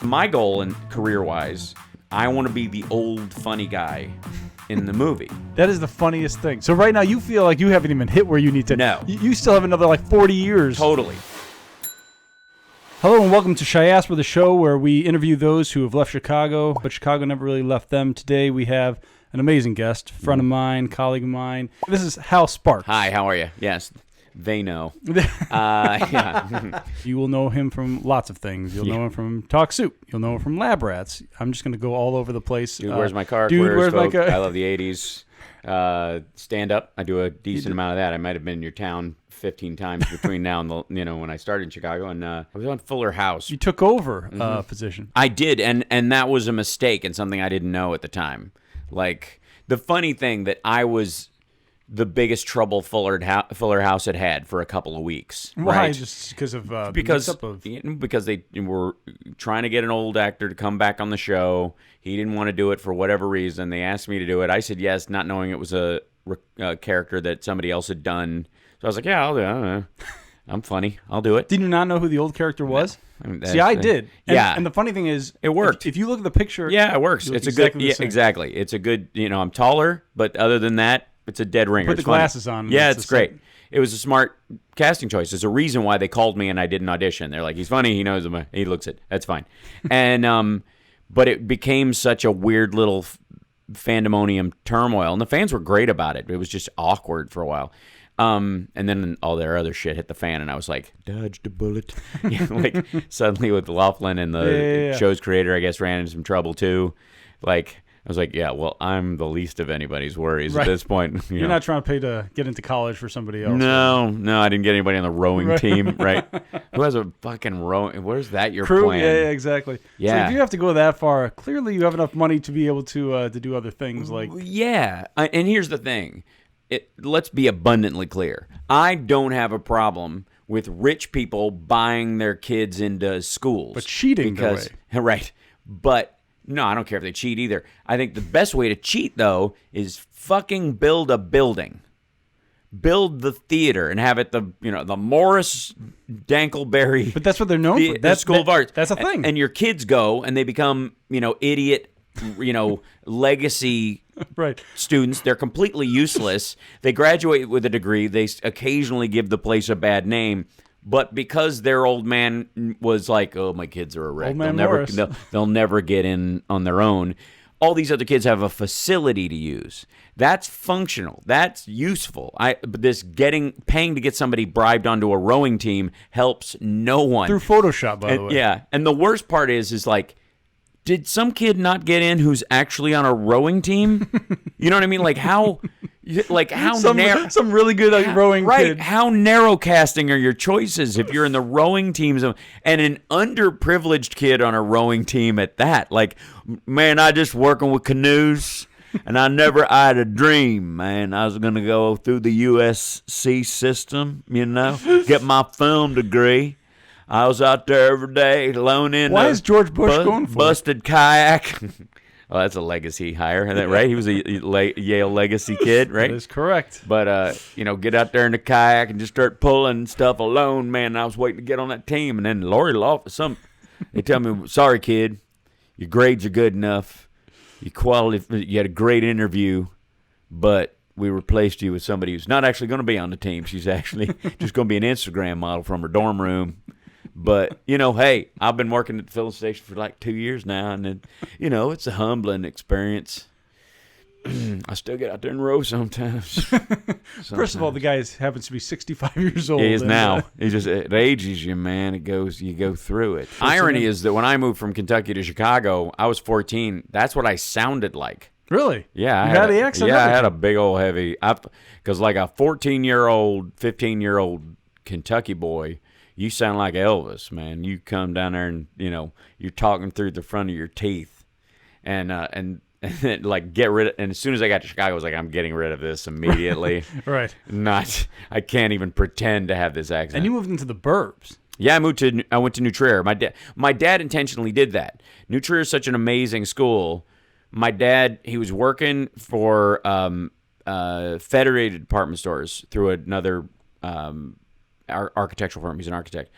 My goal, and career-wise, I want to be the old funny guy in the movie. That is the funniest thing. So right now you feel like you haven't even hit where you need to. No. You still have another 40 years. Totally. Hello and welcome to Chiaspora, the show where we interview those who have left Chicago, but Chicago never really left them. Today we have an amazing guest, friend of mine, colleague of mine. This is Hal Sparks. Hi, how are you? Yes, they know. Yeah. You will know him from lots of things. You'll know him from Talk Soup. You'll know him from Lab Rats. I'm just going to go all over the place. Dude, where's my car? Dude, where's my car? I love the 80s. Stand up. I do a decent amount of that. I might have been in your town 15 times between now and when I started in Chicago, and I was on Fuller House. You took over a position. I did, and that was a mistake and something I didn't know at the time. Like, the funny thing that I was the biggest trouble Fuller House had for a couple of weeks. Why? Right? Just because of because they were trying to get an old actor to come back on the show. He didn't want to do it for whatever reason. They asked me to do it. I said yes, not knowing it was a character that somebody else had done. So I was like, yeah, I'll do it. I'm funny. I'll do it. Did you not know who the old character was? I mean, See, I did. And the funny thing is, it worked. If you look at the picture, yeah, it works. It's exactly a good, exactly. It's a good. I'm taller, but other than that, it's a dead ringer. Put the glasses on. Yeah, it's great. It was a smart casting choice. There's a reason why they called me and I didn't audition. They're like, he's funny. He knows him. He looks it. That's fine. And but it became such a weird little fandemonium turmoil, and the fans were great about it. It was just awkward for a while. And then all their other shit hit the fan, and I was like, dodged a bullet. Like, suddenly with Laughlin and the show's creator, I guess, ran into some trouble too. Like, I was like, yeah, well, I'm the least of anybody's worries at this point. You're not trying to pay to get into college for somebody else. No, I didn't get anybody on the rowing team, right? Who has a fucking rowing? Where's that your crew? Plan? Yeah, exactly. Yeah. So if you have to go that far, clearly you have enough money to be able to do other things like. Yeah, and here's the thing. Let's be abundantly clear. I don't have a problem with rich people buying their kids into schools. But cheating the way. Right. But no, I don't care if they cheat either. I think the best way to cheat, though, is fucking build a building. Build the theater and have it the Morris Dankleberry. But that's what they're known for. That's School of Arts. That's a thing. And your kids go and they become, idiot, legacy students. They're completely useless. They graduate with a degree. They occasionally give the place a bad name. But because their old man was like, oh, my kids are a wreck. They'll never get in on their own. All these other kids have a facility to use. That's functional. That's useful. But this paying to get somebody bribed onto a rowing team helps no one. Through Photoshop, by the way. Yeah. And the worst part is like, did some kid not get in who's actually on a rowing team? You know what I mean? Like how narrow. Some really good rowing kid. How narrow casting are your choices if you're in the rowing teams and an underprivileged kid on a rowing team at that? Like, man, I just working with canoes, and I had a dream, man. I was gonna go through the USC system, get my film degree. I was out there every day loaning. Why is George Bush going for busted kayak? Oh, that's a legacy hire, isn't that right? He was a Yale legacy kid, right? That is correct. But, get out there in the kayak and just start pulling stuff alone, man. I was waiting to get on that team. And then Lori Loft, they tell me, sorry, kid, your grades are good enough. You had a great interview, but we replaced you with somebody who's not actually going to be on the team. She's actually just going to be an Instagram model from her dorm room. But, hey, I've been working at the filling station for like 2 years now, and, it's a humbling experience. I still get out there and row sometimes. First of all, the guy happens to be 65 years old. He is now. It ages you, man. You go through it. Irony is that when I moved from Kentucky to Chicago, I was 14. That's what I sounded like. Really? Yeah. I had the accent? Yeah, I had a big old heavy. Because like a 14-year-old, 15-year-old Kentucky boy, you sound like Elvis, man. You come down there and, you're talking through the front of your teeth. And like get rid of, and as soon as I got to Chicago, I was like, I'm getting rid of this immediately. Right. I can't even pretend to have this accent. And you moved into the burbs. Yeah, I went to New Trier. My dad intentionally did that. New Trier is such an amazing school. My dad, he was working for Federated Department Stores through another architectural firm. He's an architect.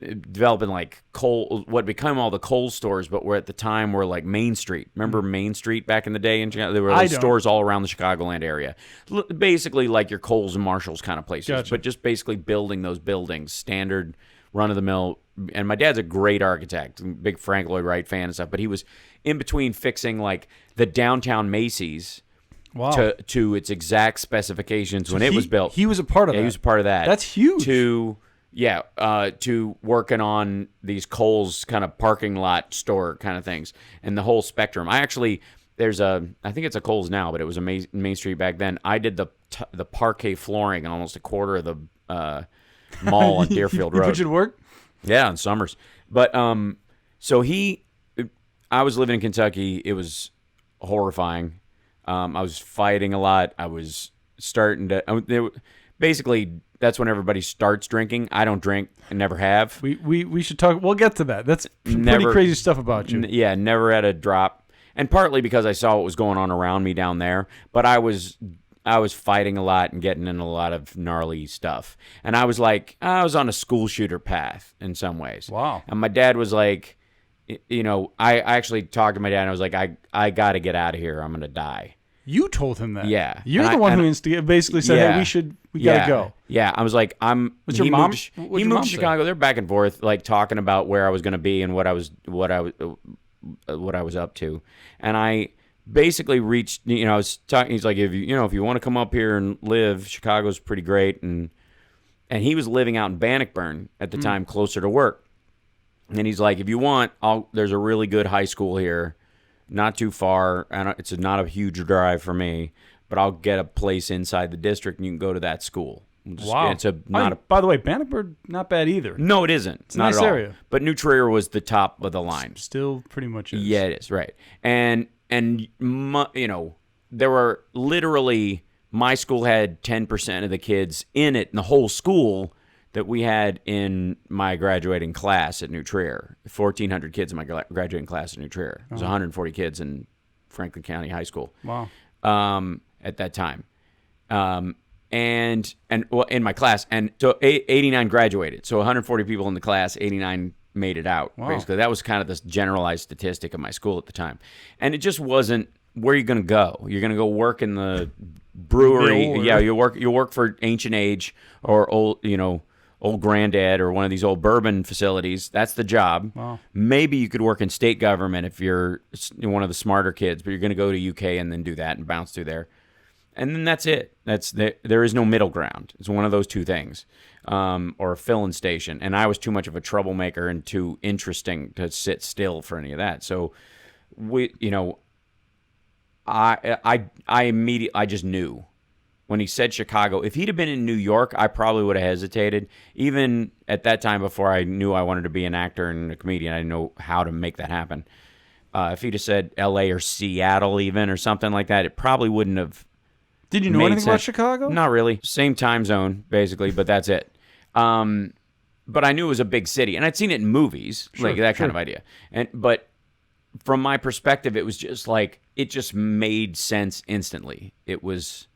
developing like what become all the Kohl's stores, but at the time were like Main Street. Remember Main Street back in the day in Chicago? There were stores all around the Chicagoland area. Basically like your Kohl's and Marshall's kind of places, Gotcha. but just basically building those buildings, standard run-of-the-mill. And my dad's a great architect, big Frank Lloyd Wright fan and stuff, but he was in between fixing like the downtown Macy's to its exact specifications when it was built. He was a part of that. He was a part of that. That's huge. To working on these Kohl's kind of parking lot store kind of things and the whole spectrum. I think it's a Kohl's now, but it was a Main Street back then. I did the parquet flooring in almost a quarter of the mall on Deerfield Road. You put it to work? Yeah, in summers. But so I was living in Kentucky. It was horrifying. I was fighting a lot. I was starting to basically. That's when everybody starts drinking. I don't drink and never have. We should talk. We'll get to that. That's pretty crazy stuff about you. Yeah, never had a drop, and partly because I saw what was going on around me down there. But I was fighting a lot and getting in a lot of gnarly stuff. And I was on a school shooter path in some ways. Wow. And my dad was like, I actually talked to my dad and I was like, I got to get out of here. I'm going to die. You told him that. Yeah. You're the one who basically said, hey, we got to go. Yeah. I was like, What's your mom? He moved to Chicago. They're back and forth, like talking about where I was going to be and what I was up to. And I basically reached, I was talking, he's like, if you want to come up here and live, Chicago's pretty great. And he was living out in Bannockburn at the time, closer to work. And he's like, if you want, there's a really good high school here. Not too far. It's not a huge drive for me, but I'll get a place inside the district, and you can go to that school. Wow. By the way, Bannockburn, not bad either. No, it isn't. It's a nice area. But New Trier was the top of the line. Still pretty much is. Yeah, it is, right. And there were literally, my school had 10% of the kids in it, in the whole school, that we had in my graduating class at New Trier. 1,400 kids in my graduating class at New Trier. It was 140 kids in Franklin County High School. Wow. At that time. And in my class. And so 89 graduated. So 140 people in the class, 89 made it out. Wow. Basically, that was kind of this generalized statistic of my school at the time. And it just wasn't, where are you going to go? You're going to go work in the brewery. Yeah, you work for Ancient Age or old Granddad or one of these old bourbon facilities. That's the job. Wow. Maybe you could work in state government if you're one of the smarter kids, but you're going to go to UK and then do that and bounce through there. And then that's it. There is no middle ground. It's one of those two things, or a fill-in station. And I was too much of a troublemaker and too interesting to sit still for any of that. So I immediately just knew. When he said Chicago, if he'd have been in New York, I probably would have hesitated. Even at that time, before I knew I wanted to be an actor and a comedian, I didn't know how to make that happen. If he'd have said L.A. or Seattle even or something like that, it probably wouldn't have. Did you know anything about Chicago? Not really. Same time zone, basically, but that's it. But I knew it was a big city, and I'd seen it in movies, like that kind of idea. But from my perspective, it was just like, it just made sense instantly. It was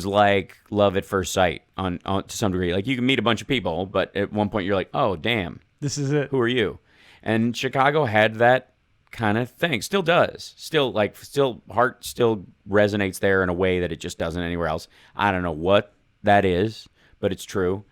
like love at first sight on to some degree. Like, you can meet a bunch of people, but at one point you're like, oh, damn. This is it. Who are you? And Chicago had that kind of thing. Still does. Heart still resonates there in a way that it just doesn't anywhere else. I don't know what that is, but it's true.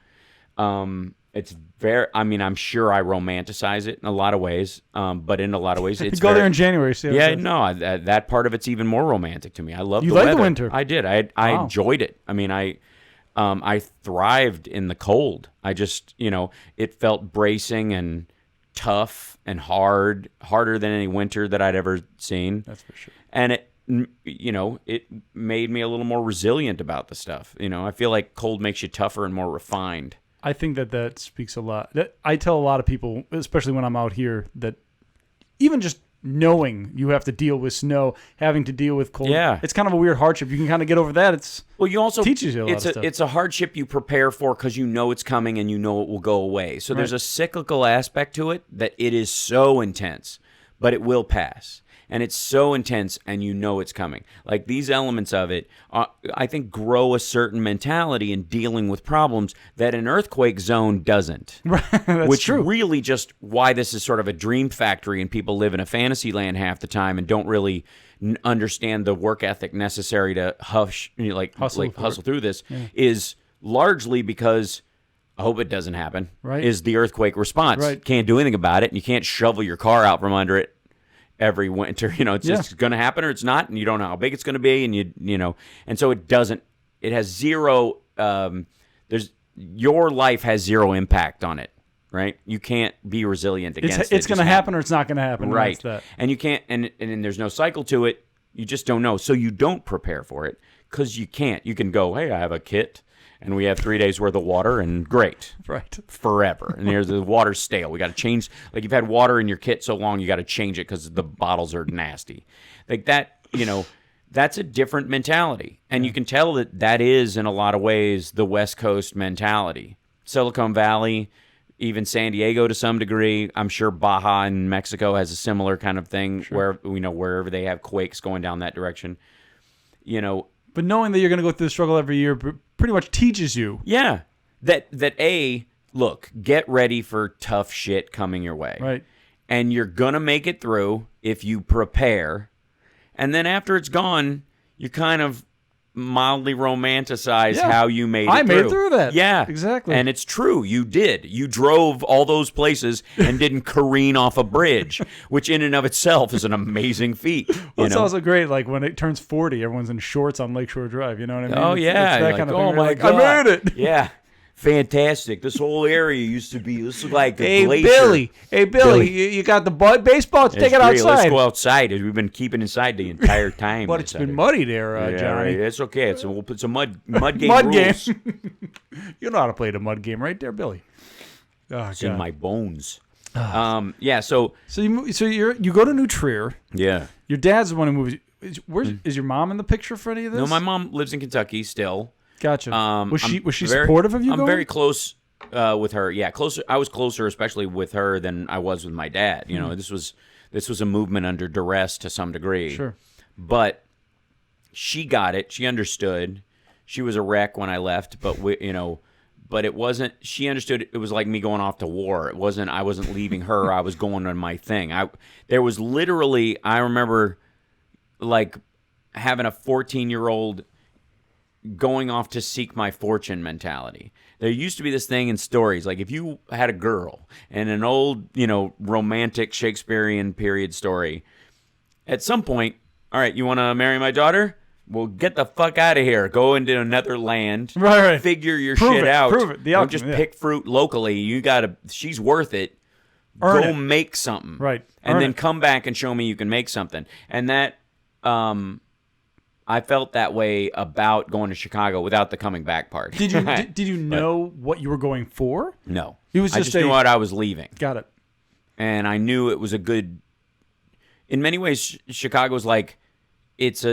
It's I'm sure I romanticize it in a lot of ways, but in a lot of ways, it's go there in January. See that part of it's even more romantic to me. I love the weather. You like the winter? I did. I enjoyed it. I mean, I thrived in the cold. I just, it felt bracing and tough and harder than any winter that I'd ever seen. That's for sure. And it made me a little more resilient about the stuff. I feel like cold makes you tougher and more refined. I think that speaks a lot. I tell a lot of people, especially when I'm out here, that even just knowing you have to deal with snow, having to deal with cold, it's kind of a weird hardship. You can kind of get over that. You also teaches you a lot of stuff. It's a hardship you prepare for because you know it's coming and you know it will go away. So there's a cyclical aspect to it that it is so intense. but it will pass. And it's so intense, and you know it's coming. Like, these elements of it, I think, grow a certain mentality in dealing with problems that an earthquake zone doesn't. Right, that's which true. Really just why this is sort of a dream factory, and people live in a fantasy land half the time and don't really understand the work ethic necessary to hustle through this, is largely because... I hope it doesn't happen. Right. Is the earthquake response. Right. Can't do anything about it, and you can't shovel your car out from under it every winter. It's just going to happen or it's not, and you don't know how big it's going to be, and you know. And so it doesn't. It has zero. Your life has zero impact on it. Right. You can't be resilient against it. It's going to happen or it's not going to happen. Right. And you can't. And there's no cycle to it. You just don't know. So you don't prepare for it because you can't. You can go, hey, I have a kit. And we have 3 days worth of water, and great, right, forever. And there's the water's stale. We got to change. Like, you've had water in your kit so long, you got to change it because the bottles are nasty. Like that, that's a different mentality, and you can tell that is in a lot of ways the West Coast mentality. Silicon Valley, even San Diego to some degree. I'm sure Baja in Mexico has a similar kind of thing, where wherever they have quakes going down that direction. But knowing that you're going to go through the struggle every year pretty much teaches you. Yeah. That look, get ready for tough shit coming your way. Right. And you're going to make it through if you prepare. And then after it's gone, you kind of mildly romanticize how you made it through. I made it through that. Yeah. Exactly. And it's true. You did. You drove all those places and didn't careen off a bridge, which in and of itself is an amazing feat. It's also great, like, when it turns 40, everyone's in shorts on Lakeshore Drive. You know what I mean? Oh, yeah. It's that like, kind of oh, thing. my Like, God. I made it. Yeah. Fantastic. This whole area used to be, this is like a Hey, glacier. Billy, you got the baseball? Take it Let's outside. go outside. We've been keeping inside the entire time. But it's been muddy there, Johnny. Right. It's okay. So we'll put some mud game Mud rules. game. You know how to play the mud game right there, Billy. Oh, It's in my bones. Yeah, so you go to New Trier. Yeah. Your dad's the one who moves. Is your mom in the picture for any of this? No, my mom lives in Kentucky still. Gotcha. Was she supportive of you? I'm very close with her. Yeah, closer. I was closer, especially with her, than I was with my dad. This was a movement under duress to some degree. Sure. But she got it. She understood. She was a wreck when I left, but but it wasn't. She understood. It was like me going off to war. It wasn't. I wasn't leaving her. I was going on my thing. There was literally. I remember, like, having a 14-year-old going off to seek my fortune mentality. There used to be this thing in stories, like if you had a girl in an old, romantic Shakespearean period story, at some point, all right, you want to marry my daughter? Well, get the fuck out of here. Go into another land. Right. Figure your shit out. Prove it. Don't just pick fruit locally. She's worth it. Go make something. Right. And then come back and show me you can make something. And that, I felt that way about going to Chicago without the coming back part. Did you know what you were going for? No. It was I just knew what I was leaving. Got it. And I knew it was a good... In many ways, Chicago's like... It's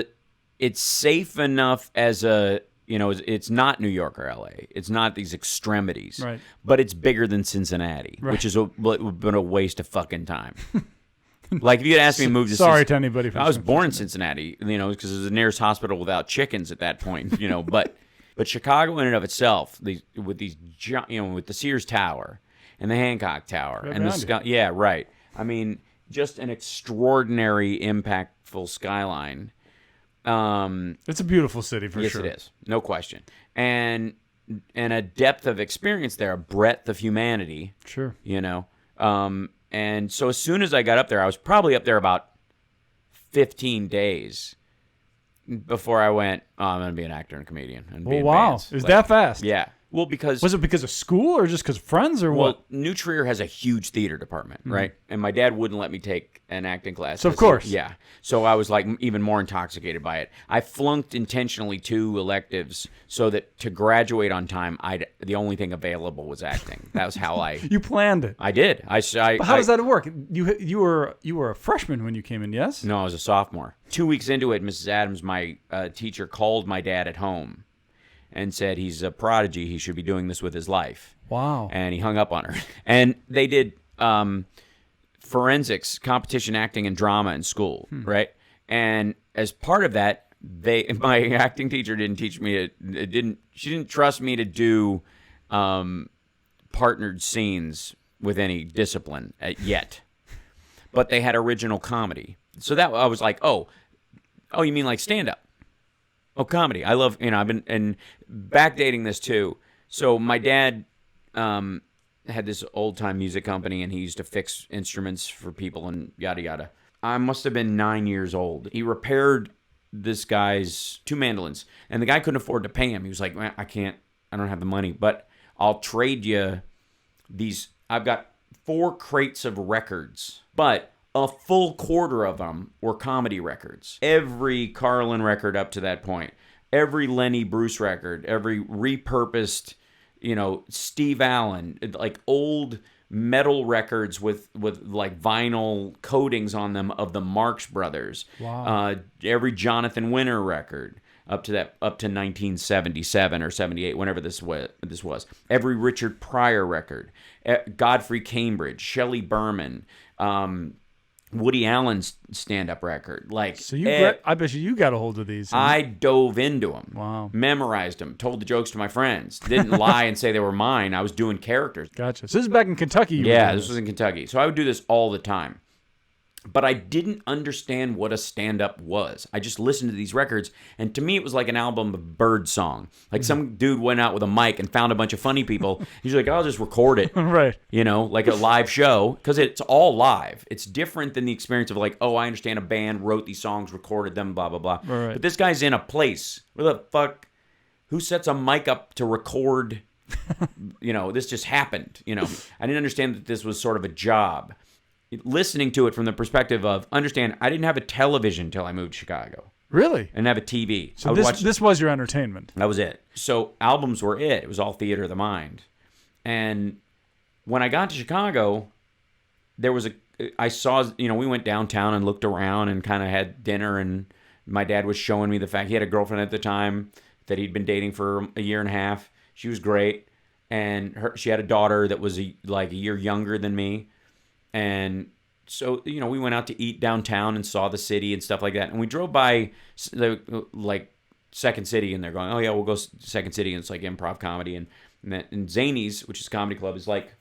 safe enough as a... it's not New York or L.A. It's not these extremities. Right. But it's bigger than Cincinnati, which is been a waste of fucking time. Like, if you had asked me to move to Cincinnati. To anybody. I was born in Cincinnati, because it was the nearest hospital without chickens at that point, But Chicago in and of itself, with the Sears Tower and the Hancock Tower and the sky, yeah, right. I mean, just an extraordinary, impactful skyline. It's a beautiful city for sure. Yes, it is, no question, and a depth of experience there, a breadth of humanity. Sure. And so as soon as I got up there, I was probably up there about 15 days before I went, I'm going to be an actor and a comedian. And be in bands. Is that fast? Yeah. Well, because... Was it because of school or just because of friends or what? Well, New Trier has a huge theater department, right? And my dad wouldn't let me take an acting class. So, of course. Yeah. So I was, like, even more intoxicated by it. I flunked intentionally 2 electives so that to graduate on time, the only thing available was acting. That was how I... You planned it. I did. But how does that work? You were a freshman when you came in, yes? No, I was a sophomore. 2 weeks into it, Mrs. Adams, my teacher, called my dad at home and said he's a prodigy. He should be doing this with his life. Wow. And he hung up on her. And they did, forensics, competition acting, and drama in school, right? And as part of that, my acting teacher didn't teach me she didn't trust me to do partnered scenes with any discipline yet. But they had original comedy. So that I was like, oh, you mean like stand up? Oh, comedy. I love, I've been and backdating this too. So my dad had this old time music company, and he used to fix instruments for people and yada yada. I must have been 9 years old. He repaired this guy's 2 mandolins, and the guy couldn't afford to pay him. He was like, man, I don't have the money, but I'll trade you these. I've got 4 crates of records, but a full quarter of them were comedy records. Every Carlin record up to that point, every Lenny Bruce record, every repurposed, Steve Allen, like old metal records with like vinyl coatings on them of the Marx Brothers. Wow. Every Jonathan Winter record up to 1977 or 78, whenever this was. Every Richard Pryor record, Godfrey Cambridge, Shelley Berman, Woody Allen's stand-up record. Like, so I bet you got a hold of these. I dove into them. Wow. Memorized them. Told the jokes to my friends. Didn't lie and say they were mine. I was doing characters. Gotcha. So this is back in Kentucky. Yeah, this was in Kentucky. So I would do this all the time. But I didn't understand what a stand-up was. I just listened to these records, and to me it was like an album of birdsong. Like some dude went out with a mic and found a bunch of funny people. He's like, I'll just record it. Right. Like a live show, because it's all live. It's different than the experience of like, oh, I understand a band wrote these songs, recorded them, blah, blah, blah. Right. But this guy's in a place. Where the fuck? Who sets a mic up to record? This just happened. I didn't understand that this was sort of a job. Listening to it from the perspective of, understand, I didn't have a television until I moved to Chicago. Really? I didn't have a TV. So this was your entertainment. That was it. So albums were it. It was all theater of the mind. And when I got to Chicago, I saw, we went downtown and looked around and kind of had dinner, and my dad was showing me the fact he had a girlfriend at the time that he'd been dating for a year and a half. She was great. And she had a daughter that was like a year younger than me. And so, we went out to eat downtown and saw the city and stuff like that. And we drove by, like, Second City, and they're going, oh, yeah, we'll go to Second City. And it's like improv comedy. And Zany's, which is a comedy club, is like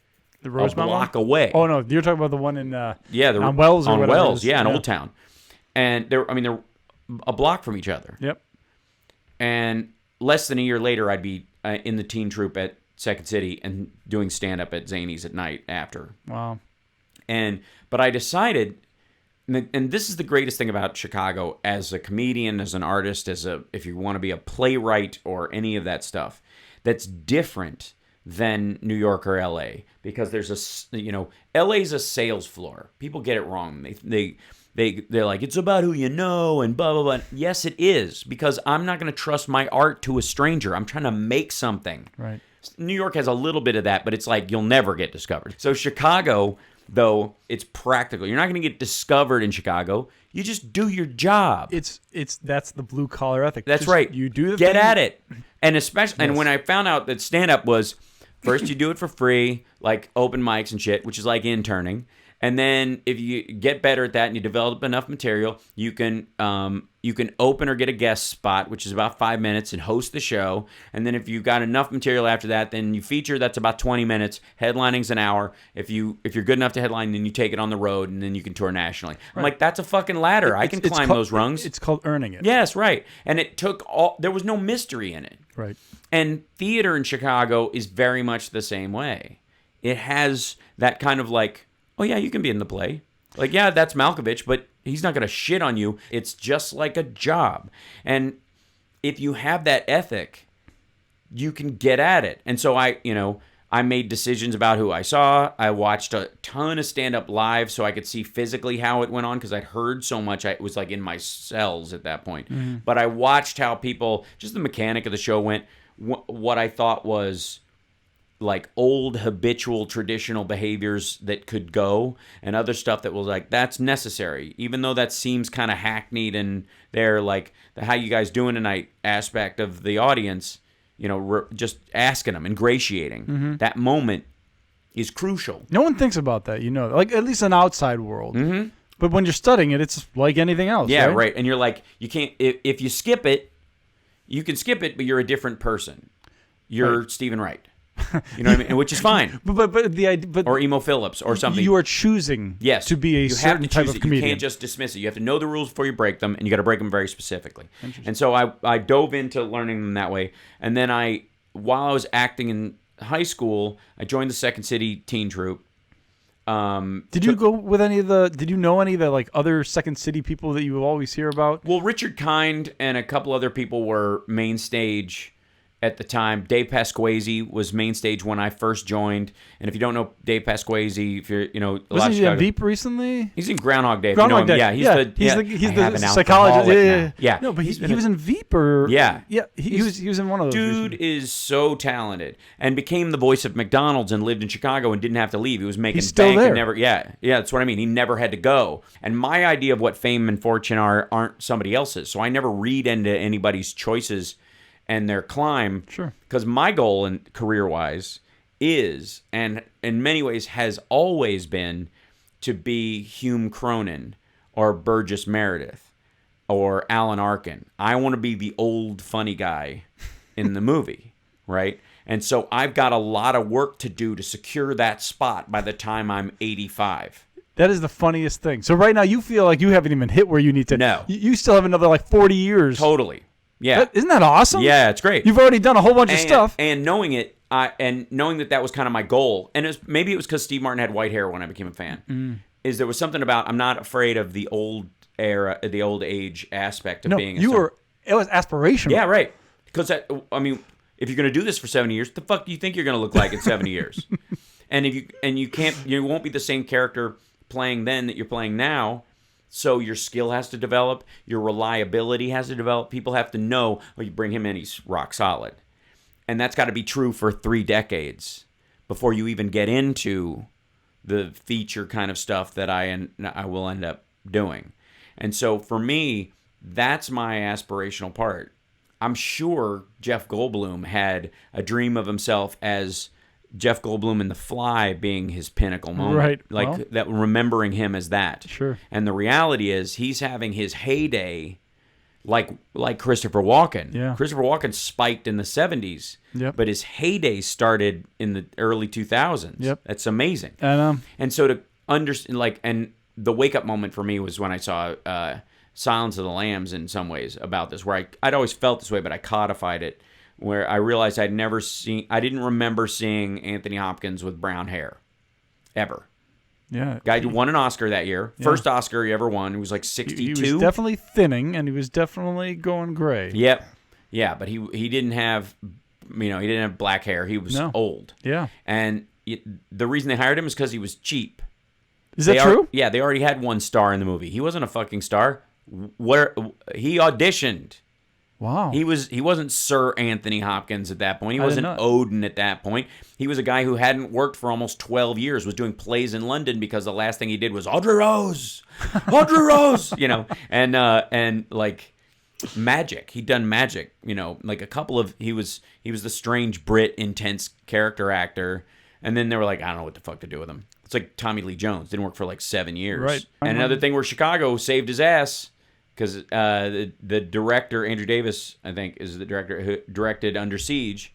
the Rosemont block away. Oh, no, you're talking about the one in on Wells or on whatever Wells, in Old Town. And they're a block from each other. Yep. And less than a year later, I'd be in the teen troupe at Second City and doing stand-up at Zany's at night after. Wow. But I decided, and this is the greatest thing about Chicago as a comedian, as an artist, if you want to be a playwright or any of that stuff, that's different than New York or LA, because there's LA's a sales floor. People get it wrong. They're like, it's about who you know and blah, blah, blah. Yes, it is, because I'm not going to trust my art to a stranger. I'm trying to make something. Right. New York has a little bit of that, but it's like you'll never get discovered. So Chicago, though, it's practical. You're not going to get discovered in Chicago. You just do your job. That's the blue collar ethic. That's right. You do the get thing. at it, and especially and when I found out that stand up was first you do it for free, like open mics and shit, which is like interning, and then if you get better at that and you develop enough material, you can open or get a guest spot, which is about 5 minutes, and host the show. And then if you've got enough material after that, then you feature. That's about 20 minutes. Headlining's an hour. If you're good enough to headline, then you take it on the road, and then you can tour nationally. Right. I'm like, that's a fucking ladder. I can climb those rungs. It's called earning it. Yes, right. And there was no mystery in it. Right. And theater in Chicago is very much the same way. It has that kind of like, oh yeah, you can be in the play. Like, yeah, that's Malkovich, but he's not going to shit on you. It's just like a job. And if you have that ethic, you can get at it. And so I made decisions about who I saw. I watched a ton of stand-up live so I could see physically how it went on, because I'd heard so much. It was like in my cells at that point. Mm-hmm. But I watched how people, just the mechanic of the show went, what I thought was like old habitual traditional behaviors that could go, and other stuff that was like, that's necessary, even though that seems kind of hackneyed, and they're like the how you guys doing tonight aspect of the audience, just asking them, ingratiating. Mm-hmm. That moment is crucial. No one thinks about that, like at least an outside world. Mm-hmm. But when you're studying it, it's like anything else. Yeah, right. And you're like, you can't, if you skip it, you can skip it, but you're a different person. You're Stephen Wright. You know what I mean? Which is fine. But or Emo Phillips or something. You are choosing to be a certain type of comedian. You can't just dismiss it. You have to know the rules before you break them, and you got to break them very specifically. And so I dove into learning them that way. And then while I was acting in high school, I joined the Second City teen troupe. Did you go with did you know any of the like other Second City people that you always hear about? Well, Richard Kind and a couple other people were main stage at the time. Dave Pasquazi was main stage when I first joined. And if you don't know Dave Pasquazi, if you're, wasn't he in Veep recently? He's in Groundhog Day. Groundhog Day. Yeah, he's the psychologist. Yeah. No, but he was in Veep or he was in one of those. Dude recently. Is so talented and became the voice of McDonald's and lived in Chicago and didn't have to leave. He was making bank and never. Yeah, that's what I mean. He never had to go. And my idea of what fame and fortune aren't somebody else's. So I never read into anybody's choices and their climb. Sure. Because my goal career-wise is, and in many ways has always been, to be Hume Cronin or Burgess Meredith or Alan Arkin. I want to be the old funny guy in the movie, right? And so I've got a lot of work to do to secure that spot by the time I'm 85. That is the funniest thing. So right now you feel like you haven't even hit where you need to. No. You still have another 40 years. Totally. Yeah. Isn't that awesome? Yeah, it's great. You've already done a whole bunch of stuff. And knowing it, and knowing that was kind of my goal, and maybe it was because Steve Martin had white hair when I became a fan, is there was something about, I'm not afraid of the old era, the old age aspect of being a star. It was aspirational. Yeah, right. Because, if you're going to do this for 70 years, the fuck do you think you're going to look like in 70 years? And you won't be the same character playing then that you're playing now. So your skill has to develop, your reliability has to develop. People have to know, you bring him in, he's rock solid. And that's got to be true for 3 decades before you even get into the feature kind of stuff that I will end up doing. And so for me, that's my aspirational part. I'm sure Jeff Goldblum had a dream of himself as Jeff Goldblum in The Fly being his pinnacle moment. Right. That, remembering him as that. Sure. And the reality is he's having his heyday like Christopher Walken. Yeah. Christopher Walken spiked in the 70s. Yep. But his heyday started in the early 2000s. Yep. That's amazing. And so to understand, and the wake-up moment for me was when I saw Silence of the Lambs in some ways about this, where I'd always felt this way, but I codified it, where I realized I didn't remember seeing Anthony Hopkins with brown hair, ever. Yeah. Guy won an Oscar that year. Yeah. First Oscar he ever won. He was like 62. He was definitely thinning, and he was definitely going gray. Yep. Yeah, but he didn't have, he didn't have black hair. He was old. Yeah. And the reason they hired him is because he was cheap. Is that true? Yeah, they already had one star in the movie. He wasn't a fucking star. Where he auditioned. Wow. He wasn't Sir Anthony Hopkins at that point. He wasn't Odin at that point. He was a guy who hadn't worked for almost 12 years, was doing plays in London because the last thing he did was Audrey Rose, and like magic. He'd done magic, like a couple of, he was the strange Brit intense character actor. And then they were like, I don't know what the fuck to do with him. It's like Tommy Lee Jones. Didn't work for like 7 years. Right. And another thing where Chicago saved his ass, because the director, Andrew Davis, I think, is the director who directed Under Siege,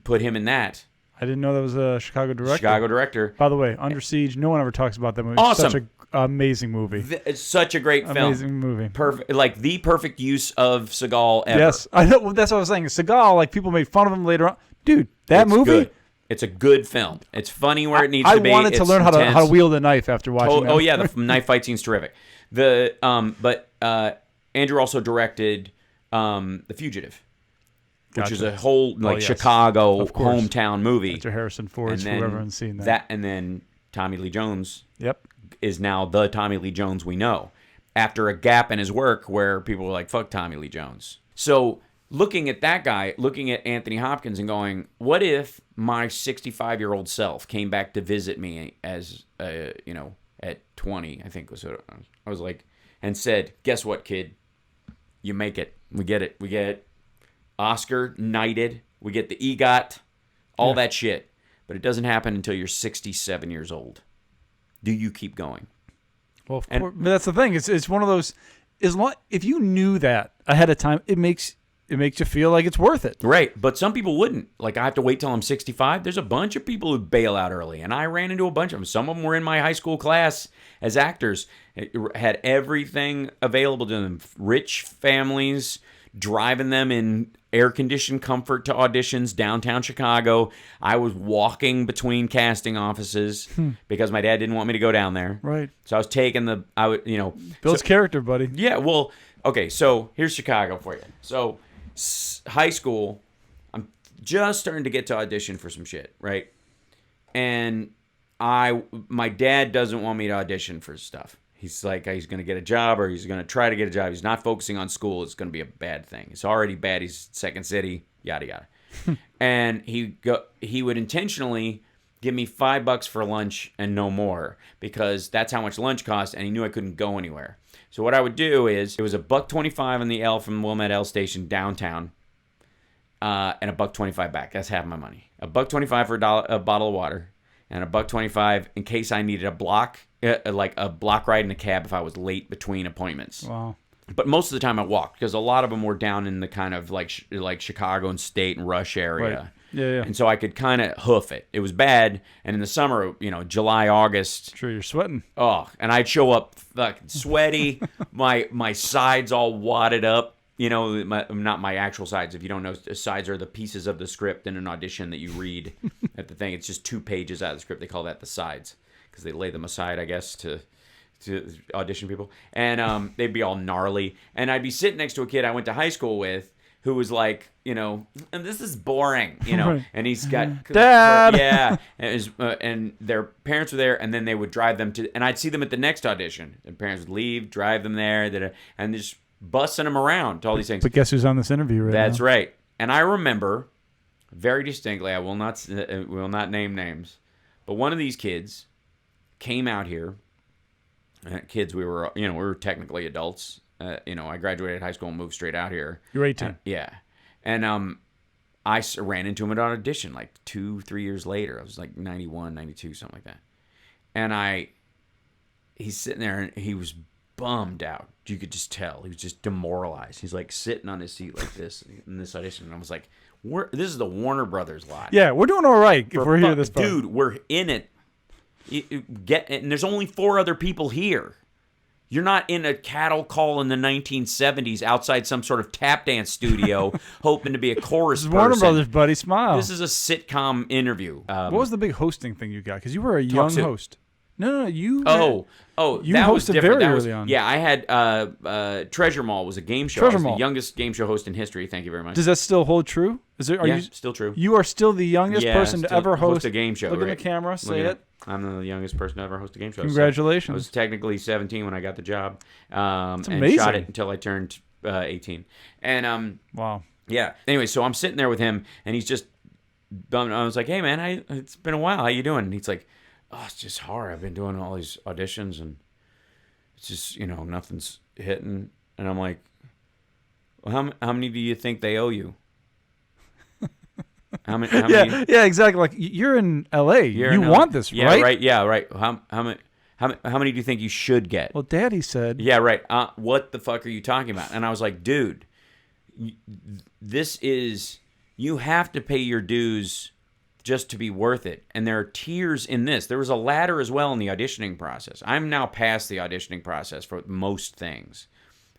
put him in that. I didn't know that was a Chicago director. By the way, Under Siege, no one ever talks about that movie. Awesome. It's such an amazing movie. It's such a great film. Amazing movie. Perfect, like the perfect use of Seagal ever. Yes, I know. That's what I was saying. Seagal, like people made fun of him later on. Dude, that movie. Good. It's a good film. It's funny where it needs to be. I wanted to learn how to wield a knife after watching that. Oh yeah, the knife fight scene's terrific. But Andrew also directed The Fugitive, which is a whole Chicago hometown movie. Mr. Harrison Ford's, whoever has seen that. And then Tommy Lee Jones. Yep. Is now the Tommy Lee Jones we know, after a gap in his work where people were like, "Fuck Tommy Lee Jones." So looking at that guy, looking at Anthony Hopkins, and going, "What if my 65-year-old self came back to visit me as at 20, I think was what I was like, and said, guess what, kid? You make it. We get it. We get Oscar knighted. We get the EGOT, all that shit. but it doesn't happen until you're 67 years old. Do you keep going? Well, of course, but that's the thing. It's one of those. If you knew that ahead of time, it makes you feel like it's worth it. Right, but some people wouldn't. Like, I have to wait till I'm 65. There's a bunch of people who bail out early, and I ran into a bunch of them. Some of them were in my high school class as actors, had everything available to them. Rich families, driving them in air-conditioned comfort to auditions downtown Chicago. I was walking between casting offices because my dad didn't want me to go down there. Right. So I was taking Bill's character, buddy. Yeah, well, okay, so here's Chicago for you. So high school, I'm just starting to get to audition for some shit, right? And my dad doesn't want me to audition for stuff. He's like, he's going to get a job, or he's going to try to get a job. He's not focusing on school. It's going to be a bad thing. It's already bad. He's second city, yada, yada. And he would intentionally give me $5 for lunch and no more, because that's how much lunch cost, and he knew I couldn't go anywhere. So what I would do is, it was $1.25 on the L from Wilmette L station downtown, and $1.25 back. That's half my money. $1.25 for a bottle of water, and $1.25 in case I needed a block ride in a cab if I was late between appointments. Wow. But most of the time I walked, because a lot of them were down in the kind of like Chicagoan State and Rush area. Right. Yeah. And so I could kind of hoof it. It was bad. And in the summer, July, August. Sure, you're sweating. Oh, and I'd show up fucking sweaty, my sides all wadded up. Not my actual sides. If you don't know, sides are the pieces of the script in an audition that you read at the thing. It's just 2 pages out of the script. They call that the sides, because they lay them aside, I guess, to audition people. And they'd be all gnarly. And I'd be sitting next to a kid I went to high school with who was like, and this is boring, Right. And he's got Dad. Yeah, and their parents were there, and then they would drive them to, and I'd see them at the next audition. Their parents would leave, drive them there, and just busting them around to all these things. But guess who's on this interview right now? That's right. And I remember very distinctly. I will not name names, but one of these kids came out here. Kids, we were technically adults. I graduated high school and moved straight out here. You're 18. Yeah. And I ran into him at an audition like 2-3 years later. I was like 91, 92, something like that. And he's sitting there, and he was bummed out. You could just tell. He was just demoralized. He's like sitting on his seat like this in this audition. And I was like, this is the Warner Brothers lot. Yeah, we're doing all right if we're here this part. Dude, we're in it. And there's only 4 other people here. You're not in a cattle call in the 1970s outside some sort of tap dance studio hoping to be a chorus person. Warner Brothers, buddy, smile. This is a sitcom interview. What was the big hosting thing you got? Because you were a young host. No, you. You that was hosted different. very early on. Yeah, I had Treasure Mall was a game show. I was the youngest game show host in history. Thank you very much. Does that still hold true? Are you still true? You are still the youngest person to ever host a game show. Look at the camera. Say it. I'm the youngest person to ever host a game show. Congratulations. So I was technically 17 when I got the job. That's amazing. And shot it until I turned 18. And wow. Yeah. Anyway, so I'm sitting there with him, and he's just bummed. I was like, "Hey, man, it's been a while. How you doing?" And he's like, "Oh, it's just hard. I've been doing all these auditions, and it's just nothing's hitting." And I'm like, "Well, how many do you think they owe you?" How many? Yeah, exactly. Like, you're in L.A. You want this, yeah, right? Right. Yeah, right. How many do you think you should get? Well, Daddy said. Yeah, right. What the fuck are you talking about? And I was like, dude, you have to pay your dues just to be worth it. And there are tiers in this. There was a ladder as well in the auditioning process. I'm now past the auditioning process for most things.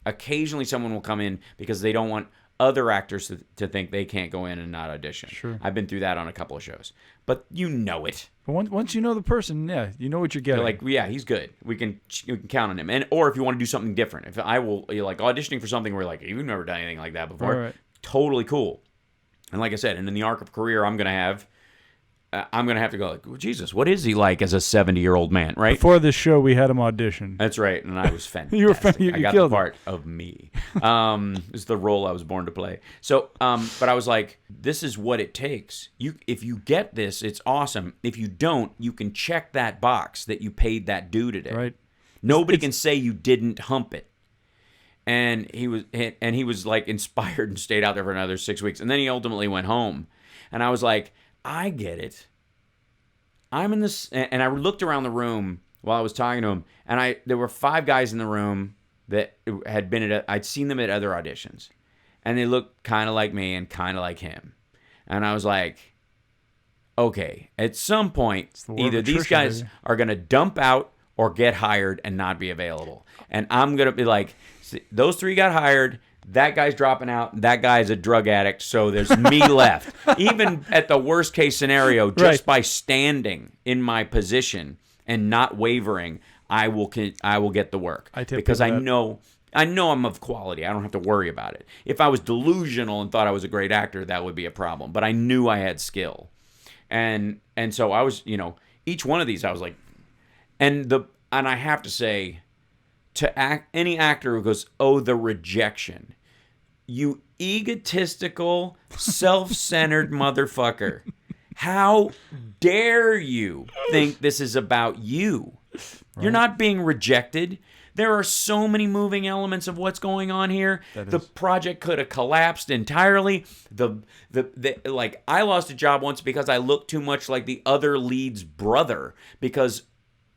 Occasionally someone will come in because they don't want other actors to think they can't go in and not audition. Sure. I've been through that on a couple of shows. But you know it. But once you know the person, yeah, you know what you're getting. You're like, yeah, he's good. We can count on him. Or if you want to do something different. If you're like auditioning for something where like, you've never done anything like that before. Right. Totally cool. And like I said, and in the arc of career I'm going to have to go like, well, Jesus, what is he like as a 70-year-old man, right? Before this show, we had him audition. That's right, and I was fantastic. You I got killed the part of me. It's the role I was born to play. So, but I was like, this is what it takes. If you get this, it's awesome. If you don't, you can check that box that you paid that due today. Right. Nobody can say you didn't hump it. And he was like inspired and stayed out there for another 6 weeks, and then he ultimately went home. And I was like, I get it. I'm in this, and I looked around the room while I was talking to him, and there were 5 guys in the room that had been I'd seen them at other auditions, and they looked kind of like me and kind of like him, and I was like, okay, at some point, either these guys are gonna dump out or get hired and not be available, and I'm gonna be like, those 3 got hired. That guy's dropping out. That guy's a drug addict. So there's me left. Even at the worst case scenario, just by standing in my position and not wavering, I will get the work because I know I'm of quality. I don't have to worry about it. If I was delusional and thought I was a great actor, that would be a problem. But I knew I had skill, and so I was, each one of these I was like, and I have to say, any actor who goes, oh, the rejection, you egotistical, self-centered motherfucker. How dare you think this is about you? Right. You're not being rejected. There are so many moving elements of what's going on here. The project could have collapsed entirely. Like, I lost a job once because I looked too much like the other lead's brother, because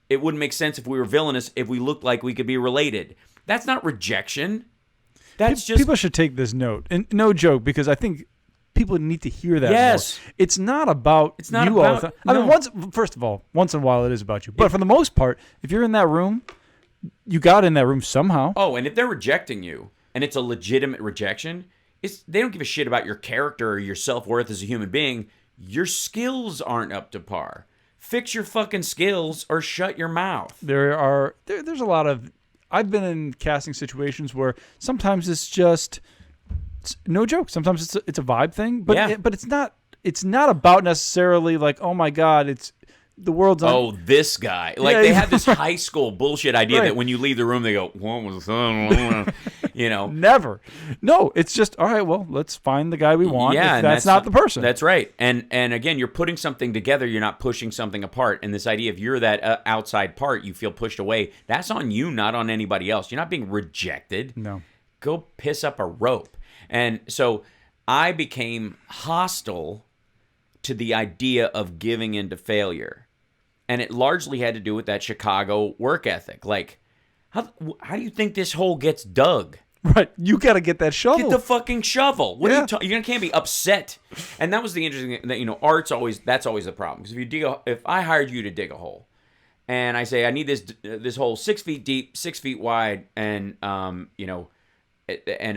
it wouldn't make sense if we were villainous if we looked like we could be related. That's not rejection. That's just... People should take this note. And no joke, because I think people need to hear that. Yes. More. It's not about you all the time. I mean, first of all, once in a while it is about you. But for the most part, if you're in that room, you got in that room somehow. Oh, and if they're rejecting you, and it's a legitimate rejection, they don't give a shit about your character or your self-worth as a human being. Your skills aren't up to par. Fix your fucking skills or shut your mouth. There's a lot of... I've been in casting situations where sometimes it's just... no joke. Sometimes it's a vibe thing, but but it's not about necessarily like, oh my God, it's the world's on... Oh, this guy. Like, they have this high school bullshit idea that when you leave the room, they go, what was that? Never. No, it's just, all right, well, let's find the guy we want. Yeah, if that's not the person. That's right. And again, you're putting something together. You're not pushing something apart. And this idea, if you're that outside part, you feel pushed away. That's on you, not on anybody else. You're not being rejected. No. Go piss up a rope. And so I became hostile to the idea of giving into failure. And it largely had to do with that Chicago work ethic. Like, how do you think this hole gets dug? Right. You got to get that shovel. Get the fucking shovel. What are you can't be upset. And that was the interesting thing, that, art's always, that's always the problem. Because if I hired you to dig a hole, and I say, I need this hole 6 feet deep, 6 feet wide, and, and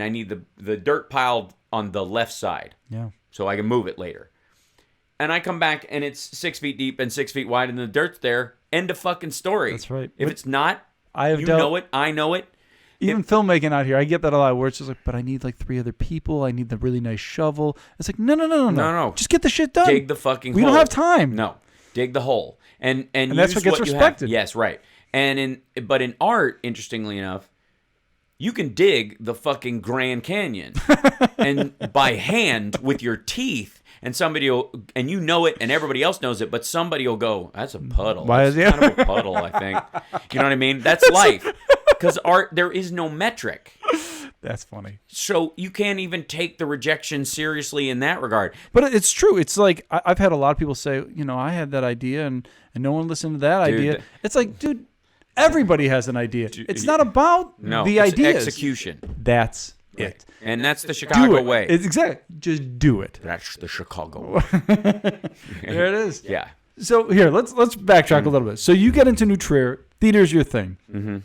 I need the dirt piled on the left side. Yeah. So I can move it later. And I come back and it's 6 feet deep and 6 feet wide and the dirt's there. End of fucking story. That's right. If it's not, know it. I know it. Even filmmaking out here, I get that a lot. Where it's just like, but I need like 3 other people. I need the really nice shovel. It's like, no. Just get the shit done. Dig the fucking hole. We don't have time. No. Dig the hole. And that's what gets respected. Yes, right. But in art, interestingly enough, you can dig the fucking Grand Canyon and by hand with your teeth. And somebody will, and you know it, and everybody else knows it, but somebody will go, that's a puddle. That's kind of a puddle, I think. You know what I mean? That's life. Because art, there is no metric. That's funny. So you can't even take the rejection seriously in that regard. But it's true. It's like, I've had a lot of people say, I had that idea, and no one listened to that idea. It's like, dude, everybody has an idea. It's not about the ideas. Execution. That's it. And that's the Chicago way. It's exactly. Just do it. That's the Chicago way. There it is. Yeah. So here, let's backtrack a little bit. So you get into New Trier. Theater's your thing. Mm-hmm.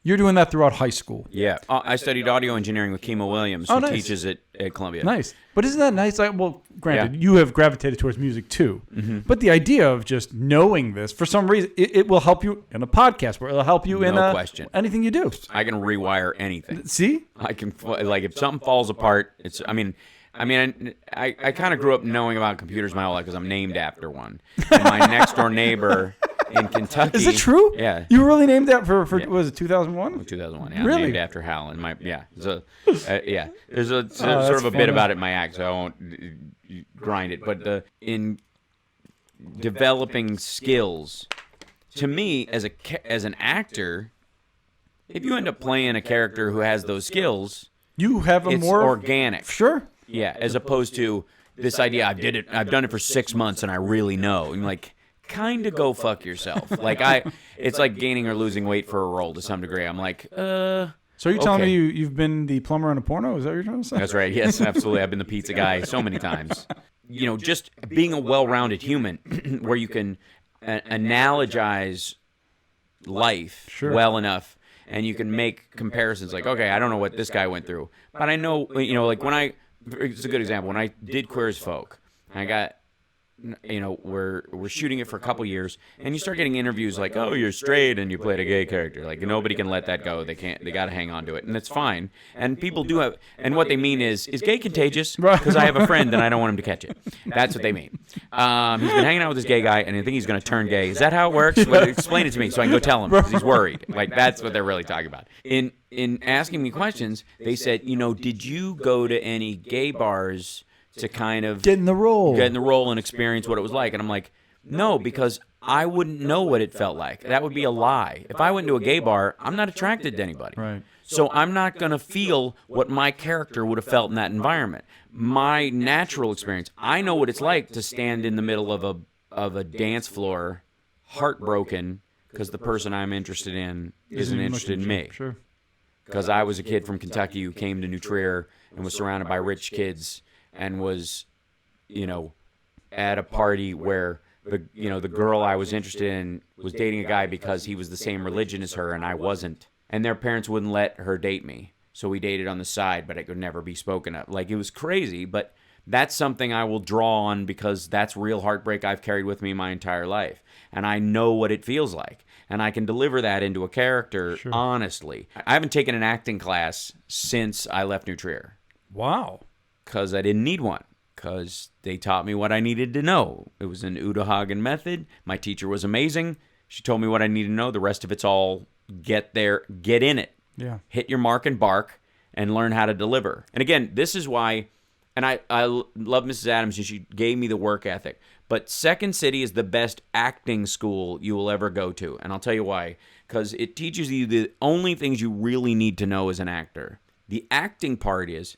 You're doing that throughout high school. Yeah. I studied audio engineering with Kimo Williams, who teaches at Columbia. Nice. But isn't that nice? Granted, you have gravitated towards music too. Mm-hmm. But the idea of just knowing this, for some reason, it will help you in a podcast where it'll help you in anything you do. I can rewire anything. See? I can, like, if something falls apart, I kind of grew up knowing about computers my whole life because I'm named after one. And my next door neighbor in Kentucky. Is it true? Yeah. You were really named that for was it 2001? 2001, yeah. Really? I'm named after Hal. And there's a sort of a bit about it in my act, so I won't grind it. But in developing skills, to me, as an actor, if you end up playing a character who has those skills, you have it's more organic. Sure. Yeah, as opposed to this idea, I've done it for 6 months and I really know. And like, kind of go fuck yourself. It's like gaining or losing weight for a role to some degree. I'm like, So are you telling me you've been the plumber in a porno? Is that what you're trying to say? That's right. Yes, absolutely. I've been the pizza guy so many times. Just being a well-rounded human where you can analogize life well enough and you can make comparisons like, okay, I don't know what this guy went through, but I know, like it's a good example. When I did Queer as Folk, I got, we're shooting it for a couple years, and you start getting interviews like, oh, you're straight and you played a gay character. Like, nobody can let that go. They got to hang on to it, and it's fine. And people do have, and what they mean is gay contagious? Because I have a friend and I don't want him to catch it. That's what they mean. He's been hanging out with this gay guy, and I think he's going to turn gay. Is that how it works? Well, explain it to me so I can go tell him, because he's worried. Like, that's what they're really talking about. In asking me questions, they said, did you go to any gay bars to kind of get in the role and experience what it was like? And I'm like, no, because I wouldn't know what it felt like. That would be a lie. If I went to a gay bar, I'm not attracted to anybody. Right. So I'm not going to feel what my character would have felt in that environment. My natural experience, I know what it's like to stand in the middle of a dance floor, heartbroken, because the person I'm interested in isn't interested in me. Sure. Because I was a kid from Kentucky who came to New Trier and was surrounded by rich kids and was, at a party where the girl I was interested in was dating a guy because he was the same religion as her and I wasn't. And their parents wouldn't let her date me. So we dated on the side, but it could never be spoken of. Like, it was crazy, but that's something I will draw on because that's real heartbreak I've carried with me my entire life. And I know what it feels like. And I can deliver that into a character honestly. I haven't taken an acting class since I left New Trier. Wow. Because I didn't need one. Because they taught me what I needed to know. It was an Uta Hagen method. My teacher was amazing. She told me what I needed to know. The rest of it's all get there, get in it. Yeah. Hit your mark and bark and learn how to deliver. And again, this is why, and I love Mrs. Adams, and she gave me the work ethic. But Second City is the best acting school you will ever go to. And I'll tell you why. Because it teaches you the only things you really need to know as an actor. The acting part is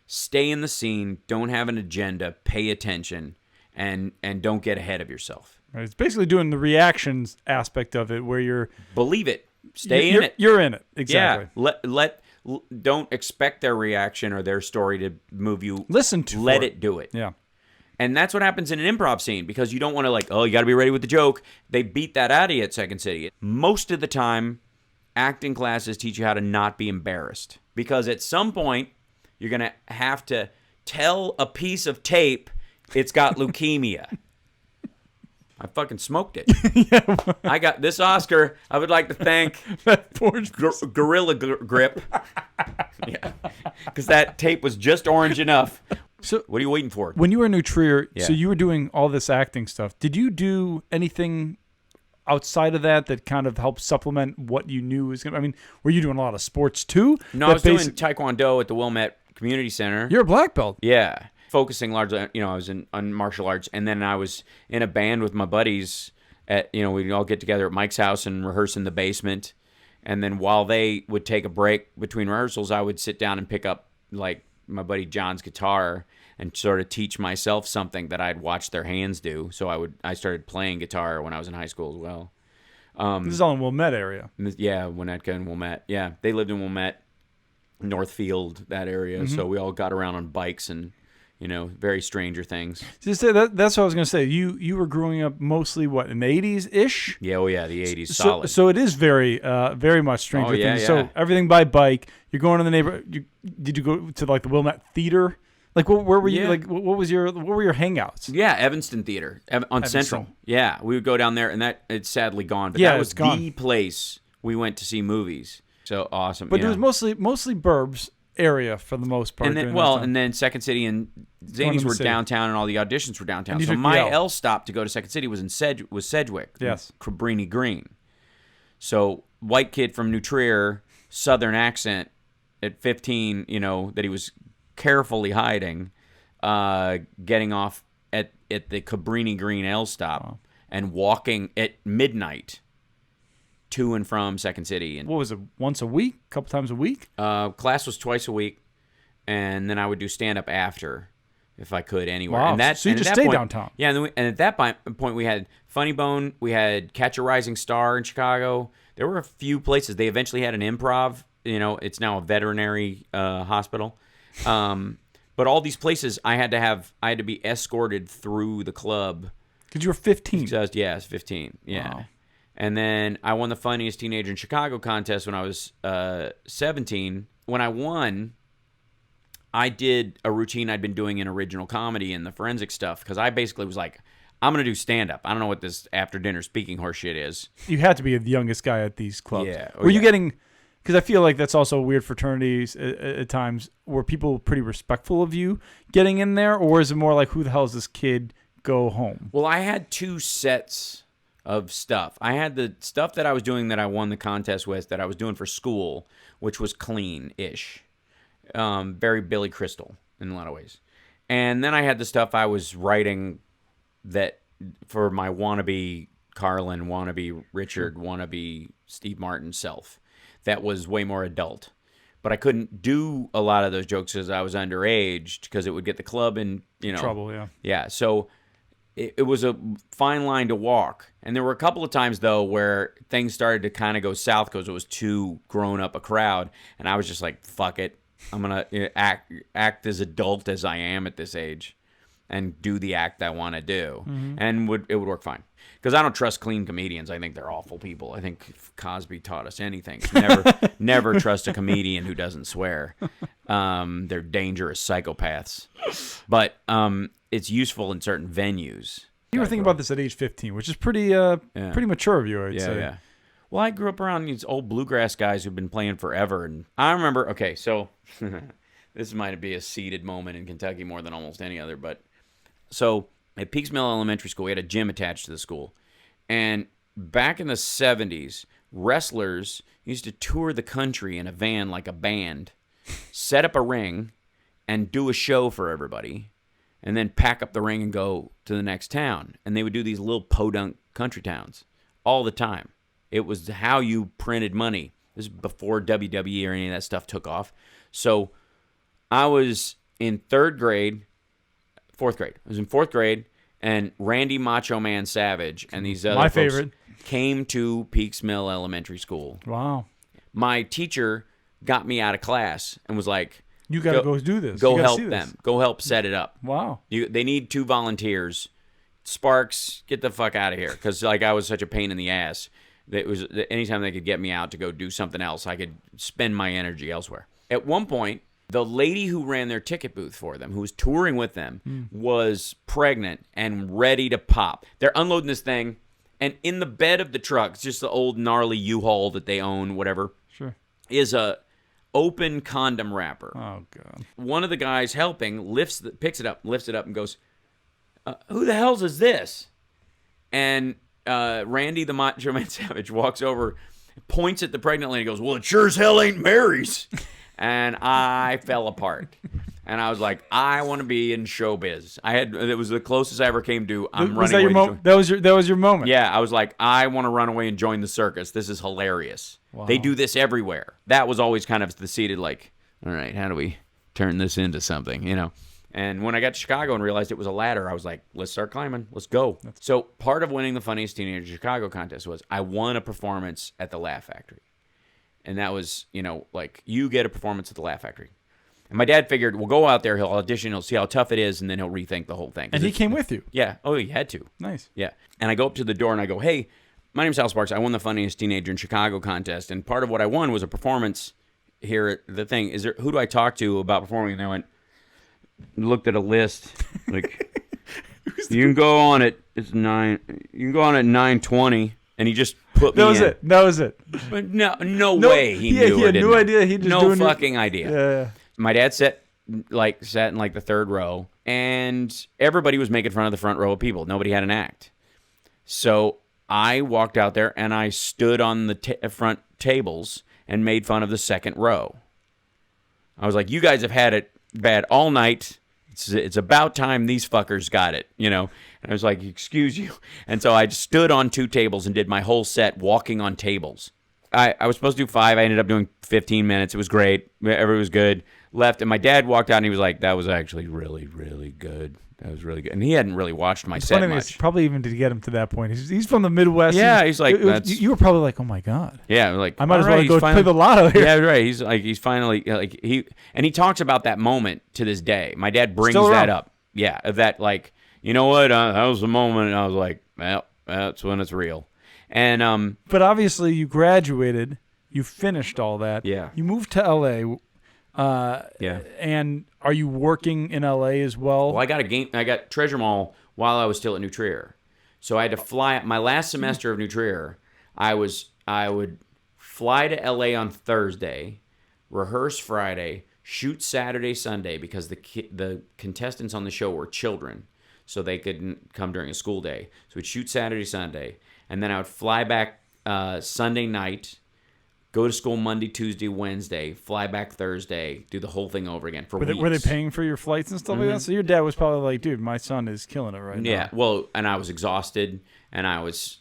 stay in the scene, don't have an agenda, pay attention, and don't get ahead of yourself. Right. It's basically doing the reactions aspect of it where you're... Believe it. Stay in it. You're in it. Exactly. Yeah. Don't expect their reaction or their story to move you. Listen to Let it do it. Yeah. And that's what happens in an improv scene because you don't want to you got to be ready with the joke. They beat that out of you at Second City. Most of the time, acting classes teach you how to not be embarrassed because at some point, you're going to have to tell a piece of tape it's got leukemia. I fucking smoked it. Yeah. I got this Oscar. I would like to thank Gorilla Grip. Yeah, because that tape was just orange enough. So, what are you waiting for? When you were in New Trier, so you were doing all this acting stuff. Did you do anything outside of that kind of helped supplement what you knew was going to... I mean, were you doing a lot of sports too? No, I was doing Taekwondo at the Wilmette Community Center. You're a black belt. Yeah. Focusing largely, I was on martial arts, and then I was in a band with my buddies at, we'd all get together at Mike's house and rehearse in the basement. And then while they would take a break between rehearsals, I would sit down and pick up, like, my buddy John's guitar and sort of teach myself something that I'd watched their hands do. So I started playing guitar when I was in high school as well. This is all in Wilmette area. Yeah, Winnetka and Wilmette. Yeah, they lived in Wilmette, Northfield, that area. Mm-hmm. So we all got around on bikes and... very Stranger Things. Just say that's what I was going to say. You were growing up mostly, what, in the 80s-ish? Yeah, the 80s, solid. So it is very much Stranger Things. Yeah. So everything by bike. You're going to the neighborhood. Did you go to, like, the Wilmette Theater? Like, where were you? Like, what were your hangouts? Yeah, Evanston Theater on Central. Yeah, we would go down there, and it's sadly gone. But that was the place we went to see movies. So awesome. But it was mostly burbs area for the most part. And then Second City and Zanies were downtown, and all the auditions were downtown. So my L stop to go to Second City was Sedgwick. Yes, Cabrini Green. So white kid from New Trier, Southern accent at 15. That he was carefully hiding, getting off at the Cabrini Green L stop and walking at midnight to and from Second City. And what was it, once a week, a couple times a week? Class was twice a week, and then I would do stand-up after. if I could anywhere. Wow. And that, so you just stay downtown. Yeah, and at that point we had Funny Bone, we had Catch a Rising Star in Chicago. There were a few places. They eventually had an Improv. It's now a veterinary hospital. But all these places, I had to be escorted through the club. Because you were 15. Yeah, I was 15. Yeah. Wow. And then I won the Funniest Teenager in Chicago contest when I was 17. When I won, I did a routine I'd been doing in original comedy and the forensic stuff because I basically was like, I'm going to do stand-up. I don't know what this after-dinner speaking horse shit is. You had to be the youngest guy at these clubs. Yeah. Were you getting... Because I feel like that's also weird fraternities at times. Were people pretty respectful of you getting in there? Or is it more like, who the hell is this kid? Go home. Well, I had 2 sets of stuff. I had the stuff that I was doing that I won the contest with that I was doing for school, which was clean-ish. Very Billy Crystal in a lot of ways. And then I had the stuff I was writing that for my wannabe Carlin, wannabe Richard, wannabe Steve Martin self. That was way more adult. But I couldn't do a lot of those jokes because I was underage because it would get the club in, trouble, yeah. Yeah, so it was a fine line to walk. And there were a couple of times, though, where things started to kind of go south because it was too grown up a crowd. And I was just like, fuck it. I'm going to act as adult as I am at this age and do the act I want to do. Mm-hmm. And it would work fine. Because I don't trust clean comedians. I think they're awful people. I think if Cosby taught us anything, never trust a comedian who doesn't swear. They're dangerous psychopaths. But it's useful in certain venues. You were thinking about this at age 15, which is pretty mature of you, I'd say. Yeah. Well, I grew up around these old bluegrass guys who've been playing forever. And I remember, okay, so this might be a seeded moment in Kentucky more than almost any other. But so at Peaks Mill Elementary School, we had a gym attached to the school. And back in the 70s, wrestlers used to tour the country in a van like a band, set up a ring, and do a show for everybody, and then pack up the ring and go to the next town. And they would do these little podunk country towns all the time. It was how you printed money. This is before WWE or any of that stuff took off. So I was in fourth grade. I was in fourth grade, and Randy Macho Man Savage and these other folks came to Peaks Mill Elementary School. Wow. My teacher got me out of class and was like, you got to go do this. Go help them. Go help set it up. Wow. They need 2 volunteers. Sparks, get the fuck out of here. Because I was such a pain in the ass. That was anytime they could get me out to go do something else, I could spend my energy elsewhere. At one point, the lady who ran their ticket booth for them, who was touring with them, was pregnant and ready to pop. They're unloading this thing, and in the bed of the truck, it's just the old gnarly U-Haul that they own, whatever, sure, is a open condom wrapper. Oh, God. One of the guys helping picks it up, lifts it up, and goes, who the hell's is this? And Randy the Macho Man Savage walks over, points at the pregnant lady, and goes, well, it sure as hell ain't Mary's. And I fell apart. And I was like, I want to be in showbiz. It was the closest I ever came to. Was that your moment? That was your moment. Yeah, I was like, I want to run away and join the circus. This is hilarious. Wow. They do this everywhere. That was always kind of the seated, like, all right, how do we turn this into something, And when I got to Chicago and realized it was a ladder, I was like, let's start climbing. Let's go. So part of winning the Funniest Teenager in Chicago contest was I won a performance at the Laugh Factory. And that was, like, you get a performance at the Laugh Factory. And my dad figured, we'll go out there, he'll audition, he'll see how tough it is, and then he'll rethink the whole thing. And he came with you? Yeah. Oh, he had to. Nice. Yeah. And I go up to the door and I go, hey, my name's Hal Sparks. I won the Funniest Teenager in Chicago contest. And part of what I won was a performance here at the thing. Who do I talk to about performing? And they went, looked at a list, like, you can go on at 9:20. And he just put me in. That was it. But no way he knew. He had no idea. He just no fucking idea. Yeah. My dad sat in like the third row, and everybody was making fun of the front row of people. Nobody had an act. So I walked out there and I stood on the front tables and made fun of the second row. I was like, "You guys have had it bad all night. It's about time these fuckers got it, And I was like, excuse you. And so I just stood on 2 tables and did my whole set walking on tables. I was supposed to do 5. I ended up doing 15 minutes. It was great. Everything was good. Left, and my dad walked out, and he was like, that was actually really, really good. That was really good. And he hadn't really watched my set much. Probably even to get him to that point. He's from the Midwest. Yeah, he's like... you were probably like, oh, my God. Yeah, like... I might as well go play the lotto here. Yeah, right. He's finally... And he talks about that moment to this day. My dad brings that up. Yeah, that, like, you know what? That was the moment, and I was like, well, that's when it's real. And... But obviously, you graduated. You finished all that. Yeah. You moved to L.A., and are you working in LA as well? Well, I got Treasure Mall while I was still at New Trier. So I had to fly my last semester of New Trier. I would fly to LA on Thursday, rehearse Friday, shoot Saturday, Sunday because the contestants on the show were children, so they couldn't come during a school day. So we'd shoot Saturday, Sunday, and then I would fly back Sunday night. Go to school Monday, Tuesday, Wednesday, fly back Thursday, do the whole thing over again for weeks. Were they paying for your flights and stuff like that? So your dad was probably like, dude, my son is killing it right now. Yeah, well, and I was exhausted, and I was,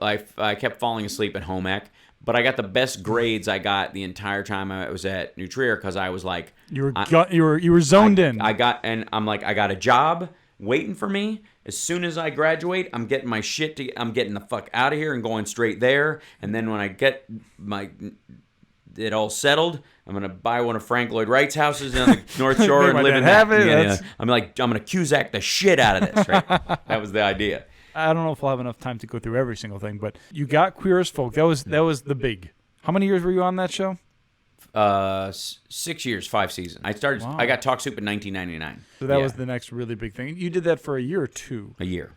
I kept falling asleep at home ec, but I got the best grades I got the entire time I was at New Trier because I was like... You were zoned in. I got a job waiting for me. As soon as I graduate, I'm getting my shit. I'm getting the fuck out of here and going straight there. And then when I get it all settled, I'm gonna buy one of Frank Lloyd Wright's houses on the North Shore and live in that. Yeah. I'm gonna Cusack the shit out of this. Right? That was the idea. I don't know if we'll have enough time to go through every single thing, but you got Queer as Folk. That was the big. How many years were you on that show? 6 years, 5 seasons. I started. Wow. I got Talk Soup in 1999. So that was the next really big thing. You did that for a year or two. A year.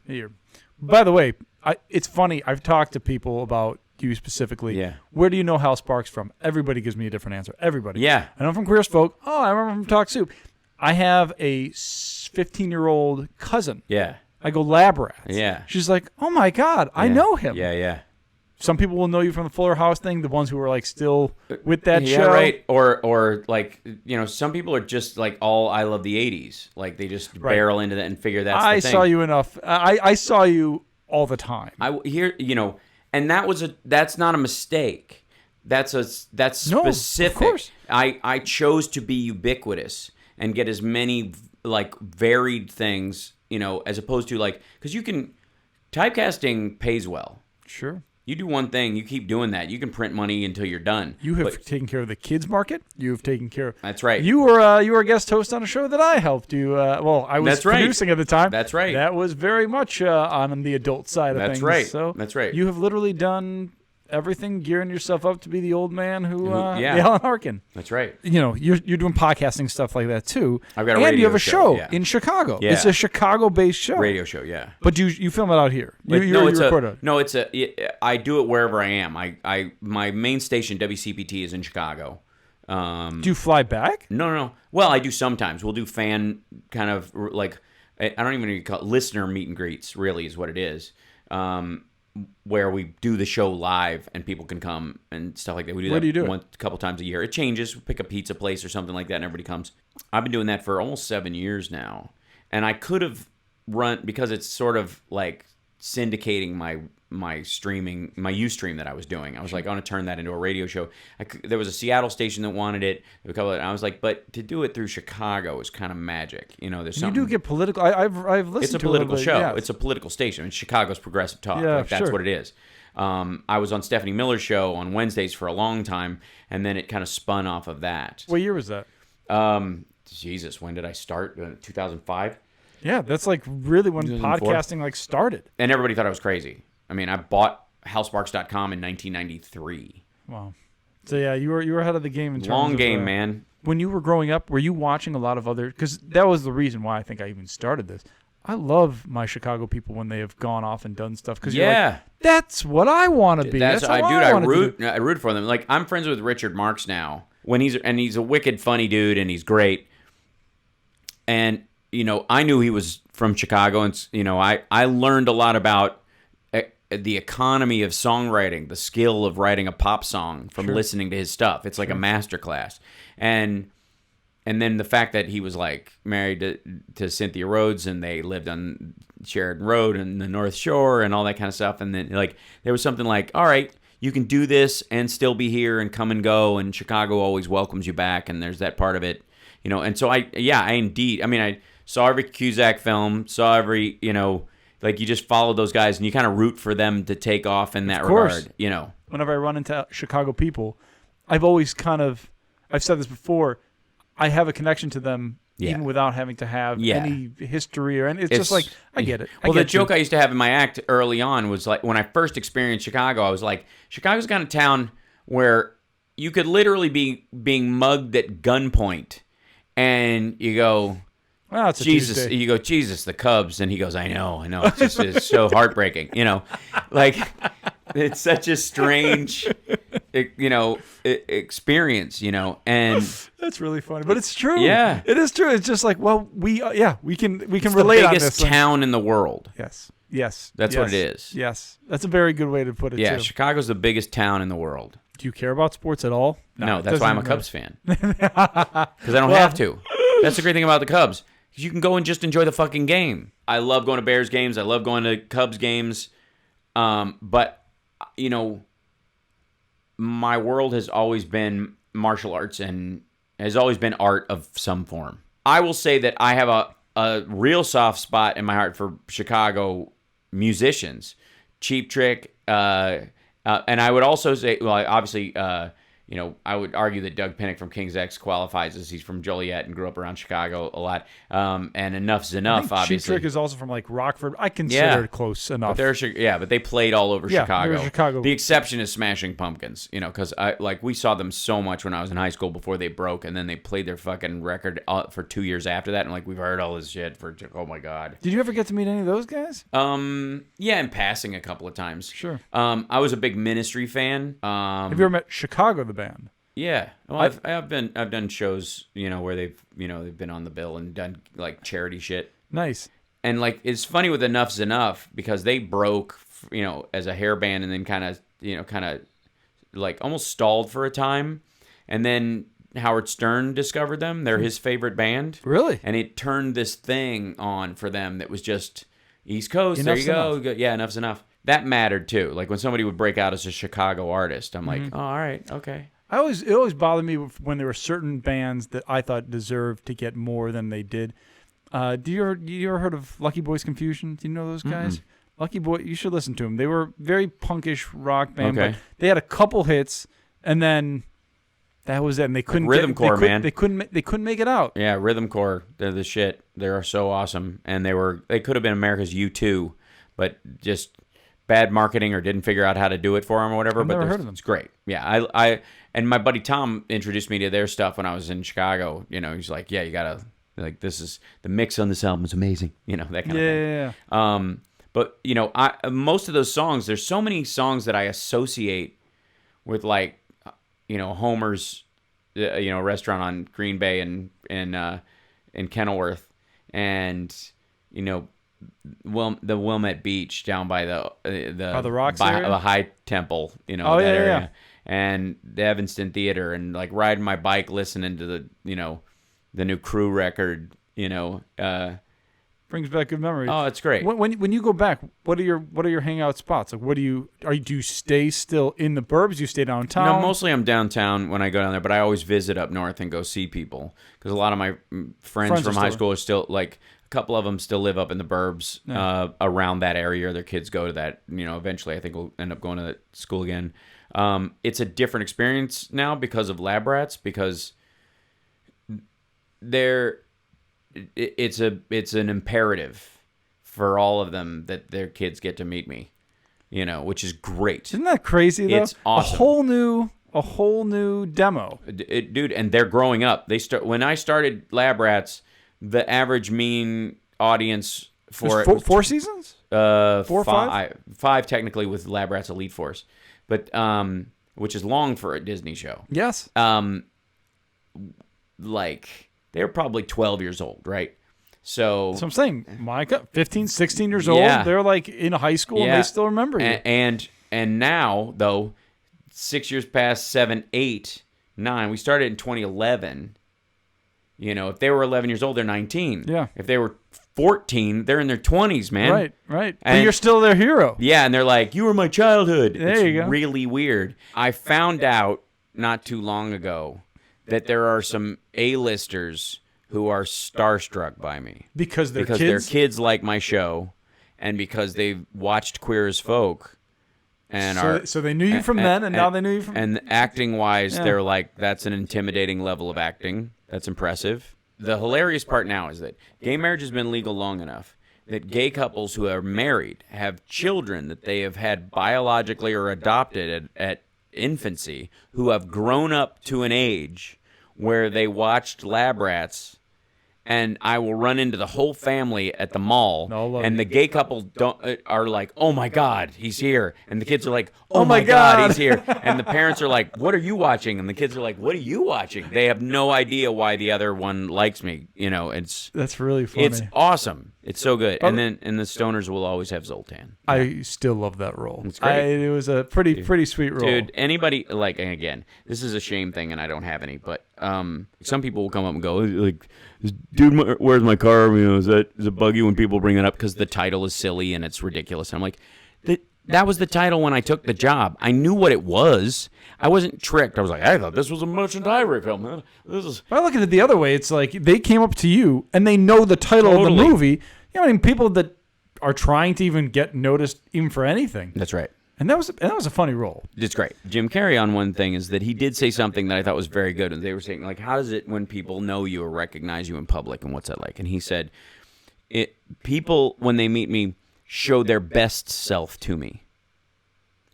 By the way, it's funny. I've talked to people about you specifically. Yeah. Where do you know Hal Sparks from? Everybody gives me a different answer. Everybody. Yeah. I know him from Queer as Folk. Oh, I remember from Talk Soup. I have a 15-year-old cousin. Yeah. I go lab rats. Yeah. She's like, oh my God, I know him. Yeah. Some people will know you from the Fuller House thing, the ones who are like still with that show. Yeah, right. Or like, some people are just like all I love the 80s. Like they just barrel into that and figure that's the thing. I saw you enough. I saw you all the time. And that's not a mistake. That's specific. No, of course. I chose to be ubiquitous and get as many like varied things, as opposed to like, because typecasting pays well. Sure. You do one thing, you keep doing that. You can print money until you're done. You have taken care of the kids market. You have taken care of. That's right. You were a guest host on a show that I helped you. I was producing at the time. That's right. That was very much on the adult side of things. That's right. So that's right. You have literally done everything, gearing yourself up to be the old man who Alan Arkin. That's right. You're doing podcasting stuff like that too. I've got a radio show. And you have a show in Chicago. Yeah. It's a Chicago-based show. Radio show, yeah. But you film it out here. You record it. I do it wherever I am. My main station WCPT is in Chicago. Do you fly back? No. Well, I do sometimes. We'll do fan kind of like, I don't even call it listener meet and greets. Really, is what it is. Where we do the show live and people can come and stuff like that. We do that a couple times a year. It changes. We pick a pizza place or something like that and everybody comes. I've been doing that for almost 7 years now. And I could have run, because it's sort of like syndicating my streaming, my Ustream that I was doing. I was like, I want to turn that into a radio show. There was a Seattle station that wanted it. And I was like, but to do it through Chicago is kind of magic. There's something. You do get political. I've listened to it. It's a political show. Yeah. It's a political station. I mean, Chicago's progressive talk. Yeah, that's what it is. I was on Stephanie Miller's show on Wednesdays for a long time, and then it kind of spun off of that. What year was that? Jesus, when did I start? 2005? Yeah, that's like really when podcasting like started. And everybody thought I was crazy. I mean, I bought halsparks.com in 1993. Wow. So yeah, you were ahead of the game in terms long of, game, man. When you were growing up, were you watching a lot of other? Because that was the reason why I think I even started this. I love my Chicago people when they have gone off and done stuff. Because you're like, that's what I want to be. I root for them. Like I'm friends with Richard Marks now. He's a wicked funny dude and he's great. And I knew he was from Chicago, and I learned a lot about the economy of songwriting, the skill of writing a pop song from listening to his stuff. It's like a masterclass. And then the fact that he was like married to Cynthia Rhodes and they lived on Sheridan Road and the North Shore and all that kind of stuff. And then like there was something like, all right, you can do this and still be here and come and go, and Chicago always welcomes you back, and there's that part of it, and so I saw every Cusack film, saw every, like you just follow those guys and you kind of root for them to take off in that regard, Whenever I run into Chicago people, I've said this before, I have a connection to them even without having to have any history or anything. It's just like, I get it. The joke I used to have in my act early on was like, when I first experienced Chicago, I was like, Chicago's the kind of town where you could literally be being mugged at gunpoint, and you go, well, it's Jesus, you go, Jesus, the Cubs, and he goes, I know, it's so heartbreaking, like it's such a strange, experience, and that's really funny, but it's true. Yeah, it is true. It's just like, well, we can it's relate the on biggest this. town in the world. Yes, that's what it is. Yes, that's a very good way to put it. Yeah, too. Chicago's the biggest town in the world. Do you care about sports at all? No, that's why I'm a Cubs fan. Because I don't have to. That's the great thing about the Cubs. You can go and just enjoy the fucking game. I love going to Bears games. I love going to Cubs games. But, my world has always been martial arts and has always been art of some form. I will say that I have a real soft spot in my heart for Chicago musicians. Cheap Trick, and I would also say, well, obviously, I would argue that Doug Pinnick from King's X qualifies, as he's from Joliet and grew up around Chicago a lot. And Enough's Enough, obviously. Cheap Trick is also from like Rockford. I consider it close enough. But they played all over Chicago. Chicago. The exception is Smashing Pumpkins, because we saw them so much when I was in high school before they broke, and then they played their fucking record for 2 years after that, and we've heard all this shit for, oh my God. Did you ever get to meet any of those guys? Yeah, in passing a couple of times. Sure. I was a big Ministry fan. Have you ever met Chicago, the band? Yeah, well, I've done shows, where they've been on the bill and done like charity shit. Nice. And it's funny with Enough's Enough because they broke, as a hair band, and then kind of almost stalled for a time, and then Howard Stern discovered them. They're his favorite band. Really? And it turned this thing on for them that was just East Coast. Enough's there you go. Yeah, Enough's Enough. That mattered too. Like when somebody would break out as a Chicago artist, I'm like, oh, all right, okay. It always bothered me when there were certain bands that I thought deserved to get more than they did. You ever heard of Lucky Boys Confusion? Do you know those guys? Mm-hmm. Lucky Boy, you should listen to them. They were very punkish rock band, but they had a couple hits, and then that was it. And they couldn't rhythmcore, man. They couldn't make it out. Yeah, rhythmcore. They're the shit. They're so awesome, and they could have been America's U2, but just bad marketing or didn't figure out how to do it for them or whatever. I've never heard of them. It's great. Yeah, I and my buddy Tom introduced me to their stuff when I was in Chicago. He's like, yeah, you gotta this is the mix on this album is amazing. That kind of thing. Yeah. But most of those songs, there's so many songs that I associate with Homer's, restaurant on Green Bay and in Kenilworth, and the Wilmette Beach down by the Rocks area? the High Temple, that area, and the Evanston Theater, and riding my bike, listening to the new Crew record, brings back good memories. Oh, it's great. When you go back, what are your hangout spots? Do you stay still in the burbs? Do you stay downtown? No, mostly I'm downtown when I go down there, but I always visit up north and go see people because a lot of my friends from high school are still a couple of them still live up in the burbs around that area, or their kids go to that. Eventually I think we'll end up going to that school again. It's a different experience now because of Lab Rats, because it's an imperative for all of them that their kids get to meet me, which is great. Isn't that crazy though? It's awesome. A whole new demo. Dude, and they're growing up. When I started Lab Rats, the average mean audience for four seasons? 4 or 5? 5 technically with Lab Rats Elite Force. But which is long for a Disney show. Yes. They're probably 12 years old, right? So I'm saying, Micah, 15, 16 years old, they're in high school and they still remember you. And now, though, 6 years past, 7, 8, 9, we started in 2011. If they were 11 years old, they're 19. Yeah. If they were 14. They're in their 20s, man. Right. But you're still their hero. Yeah, and they're like, you were my childhood. There you go. Really weird. I found out not too long ago that there are some A-listers who are starstruck by me. Because their kids like my show, and because they've watched Queer as Folk. And so they knew you from then, and now they knew you from... And acting-wise, they're like, that's an intimidating level of acting. That's impressive. The hilarious part now is that gay marriage has been legal long enough that gay couples who are married have children that they have had biologically or adopted at infancy who have grown up to an age where they watched Lab Rats, and I will run into the whole family at the mall, and the gay couple are like, oh my God, he's here. And the kids are like, oh my God, he's here. And the parents are like, what are you watching? And the kids are like, what are you watching? They have no idea why the other one likes me. That's really funny. It's awesome. It's so good. And the stoners will always have Zoltan. Yeah. I still love that role. It's great. It was a pretty sweet role. Dude, anybody, like, and again, this is a shame thing, and I don't have any, but some people will come up and go, like, dude, where's my car? Is it buggy when people bring it up because the title is silly and it's ridiculous? I'm like, that was the title when I took the job. I knew what it was. I wasn't tricked. I was like, I thought this was a merchant highway film. If I look at it the other way, it's like they came up to you and they know the title of the movie. People that are trying to even get noticed even for anything. That's right. And that was a funny role. It's great. Jim Carrey on one thing is that he did say something that I thought was very good. And they were saying, like, how does it when people know you or recognize you in public, and what's that like? And he said, people, when they meet me, show their best self to me,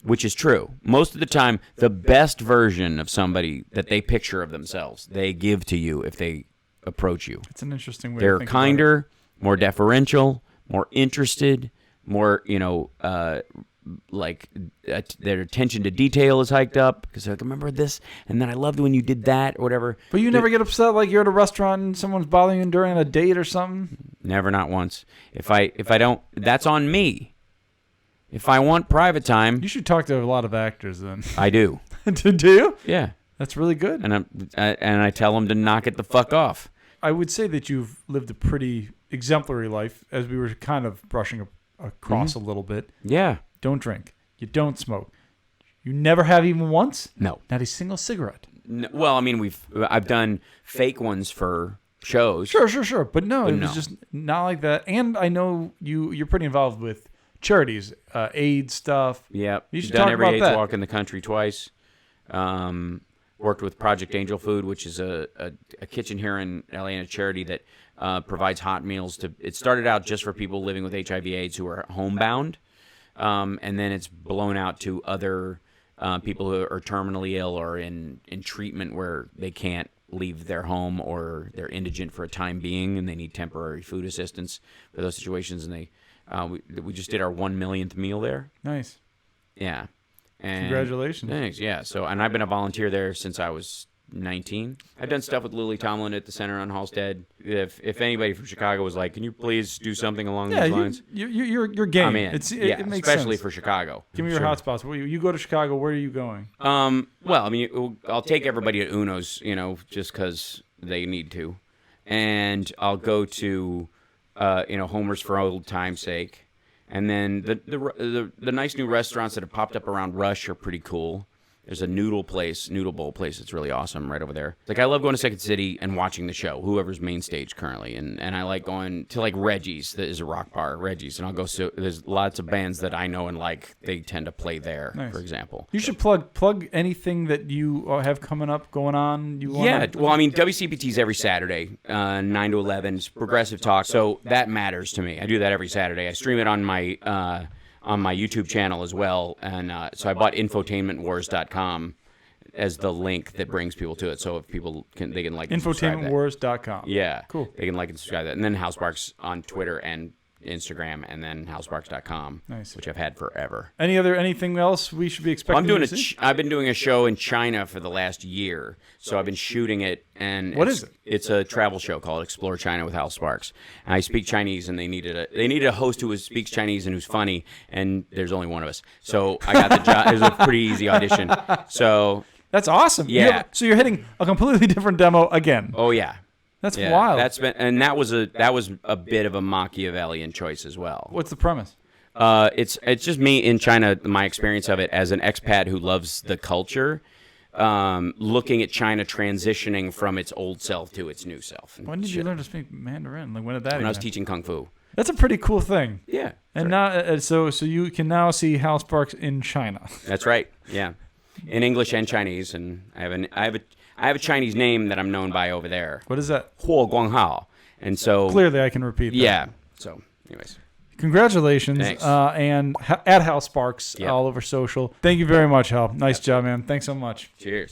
which is true. Most of the time, the best version of somebody that they picture of themselves, they give to you if they approach you. It's an interesting way They're to think kinder, about it. More deferential, more interested, more, their attention to detail is hiked up because they're like, remember this, and then I loved when you did that or whatever. But you never get upset like you're at a restaurant and someone's bothering you during a date or something? Never, not once. If I don't, that's on me. If I want private time, you should talk to a lot of actors then. I do. Do you? Yeah, that's really good. And I tell them to knock it the fuck off. I would say that you've lived a pretty exemplary life, as we were kind of brushing across a little bit. Yeah. Don't drink. You don't smoke. You never have even once? No. Not a single cigarette. No, well, I mean, I've done fake ones for shows. Sure. But no, it was just not like that. And I know you're pretty involved with charities, AIDS stuff. Yeah. You should done talk every about AIDS that. walk in the country twice. Worked with Project Angel Food, which is a kitchen here in LA and a charity that provides hot meals it started out just for people living with HIV/AIDS who are homebound. And then it's blown out to other people who are terminally ill or in treatment where they can't leave their home or they're indigent for a time being and they need temporary food assistance for those situations. And we just did our 1 millionth meal there. Nice. Yeah. And congratulations. Thanks. Yeah. So, and I've been a volunteer there since I was 19. I've done stuff with Lily Tomlin at the center on Halstead. If anybody from Chicago was like, can you please do something along these lines? You're game. I'm in. It makes especially sense. for Chicago. Give me your hot spots. You go to Chicago, where are you going? Well, I mean, I'll take everybody to Uno's, just because they need to. And I'll go to, Homer's for old time's sake. And then the nice new restaurants that have popped up around Rush are pretty cool. There's a noodle bowl place that's really awesome right over there. Like, I love going to Second City and watching the show, whoever's main stage currently. And I like going to, like, Reggie's, that is a rock bar, Reggie's. And I'll go, so there's lots of bands that I know and like, they tend to play there, for example. You should plug anything that you have coming up, going on. Well, I mean, WCPT's every Saturday, 9 to 11. It's progressive talk, so that matters to me. I do that every Saturday. I stream it on my YouTube channel as well, and so I bought infotainmentwars.com as the link that brings people to it. So if people they can like infotainmentwars.com. Yeah, cool. They can like and subscribe that, and then Housebarks on Twitter and Instagram, and then housebarks.com, which I've had forever. Anything else we should be expecting? I've been doing a show in China for the last year, so I've been shooting it. And what is it? It's a travel show called Explore China with Hal Sparks. And I speak Chinese, and they needed a host who speaks Chinese and who's funny, and there's only one of us, so I got the job. It was a pretty easy audition. So that's awesome. Yeah. So you're hitting a completely different demo again. Oh yeah. That's wild. That was a bit of a Machiavellian choice as well. What's the premise? It's just me in China, my experience of it as an expat who loves the culture, looking at China transitioning from its old self to its new self. When did you learn to speak Mandarin? Like when did that? When I was teaching Kung Fu. That's a pretty cool thing. Yeah. And now, so you can now see Hal Sparks in China. That's right. Yeah, in English and Chinese, and I have a Chinese name that I'm known by over there. What is that? Huo Guanghao. And so clearly I can repeat that. Yeah. So, anyways. Congratulations. Thanks. And at Hal Sparks all over social. Thank you very much, Hal. Nice job, man. Thanks so much. Cheers.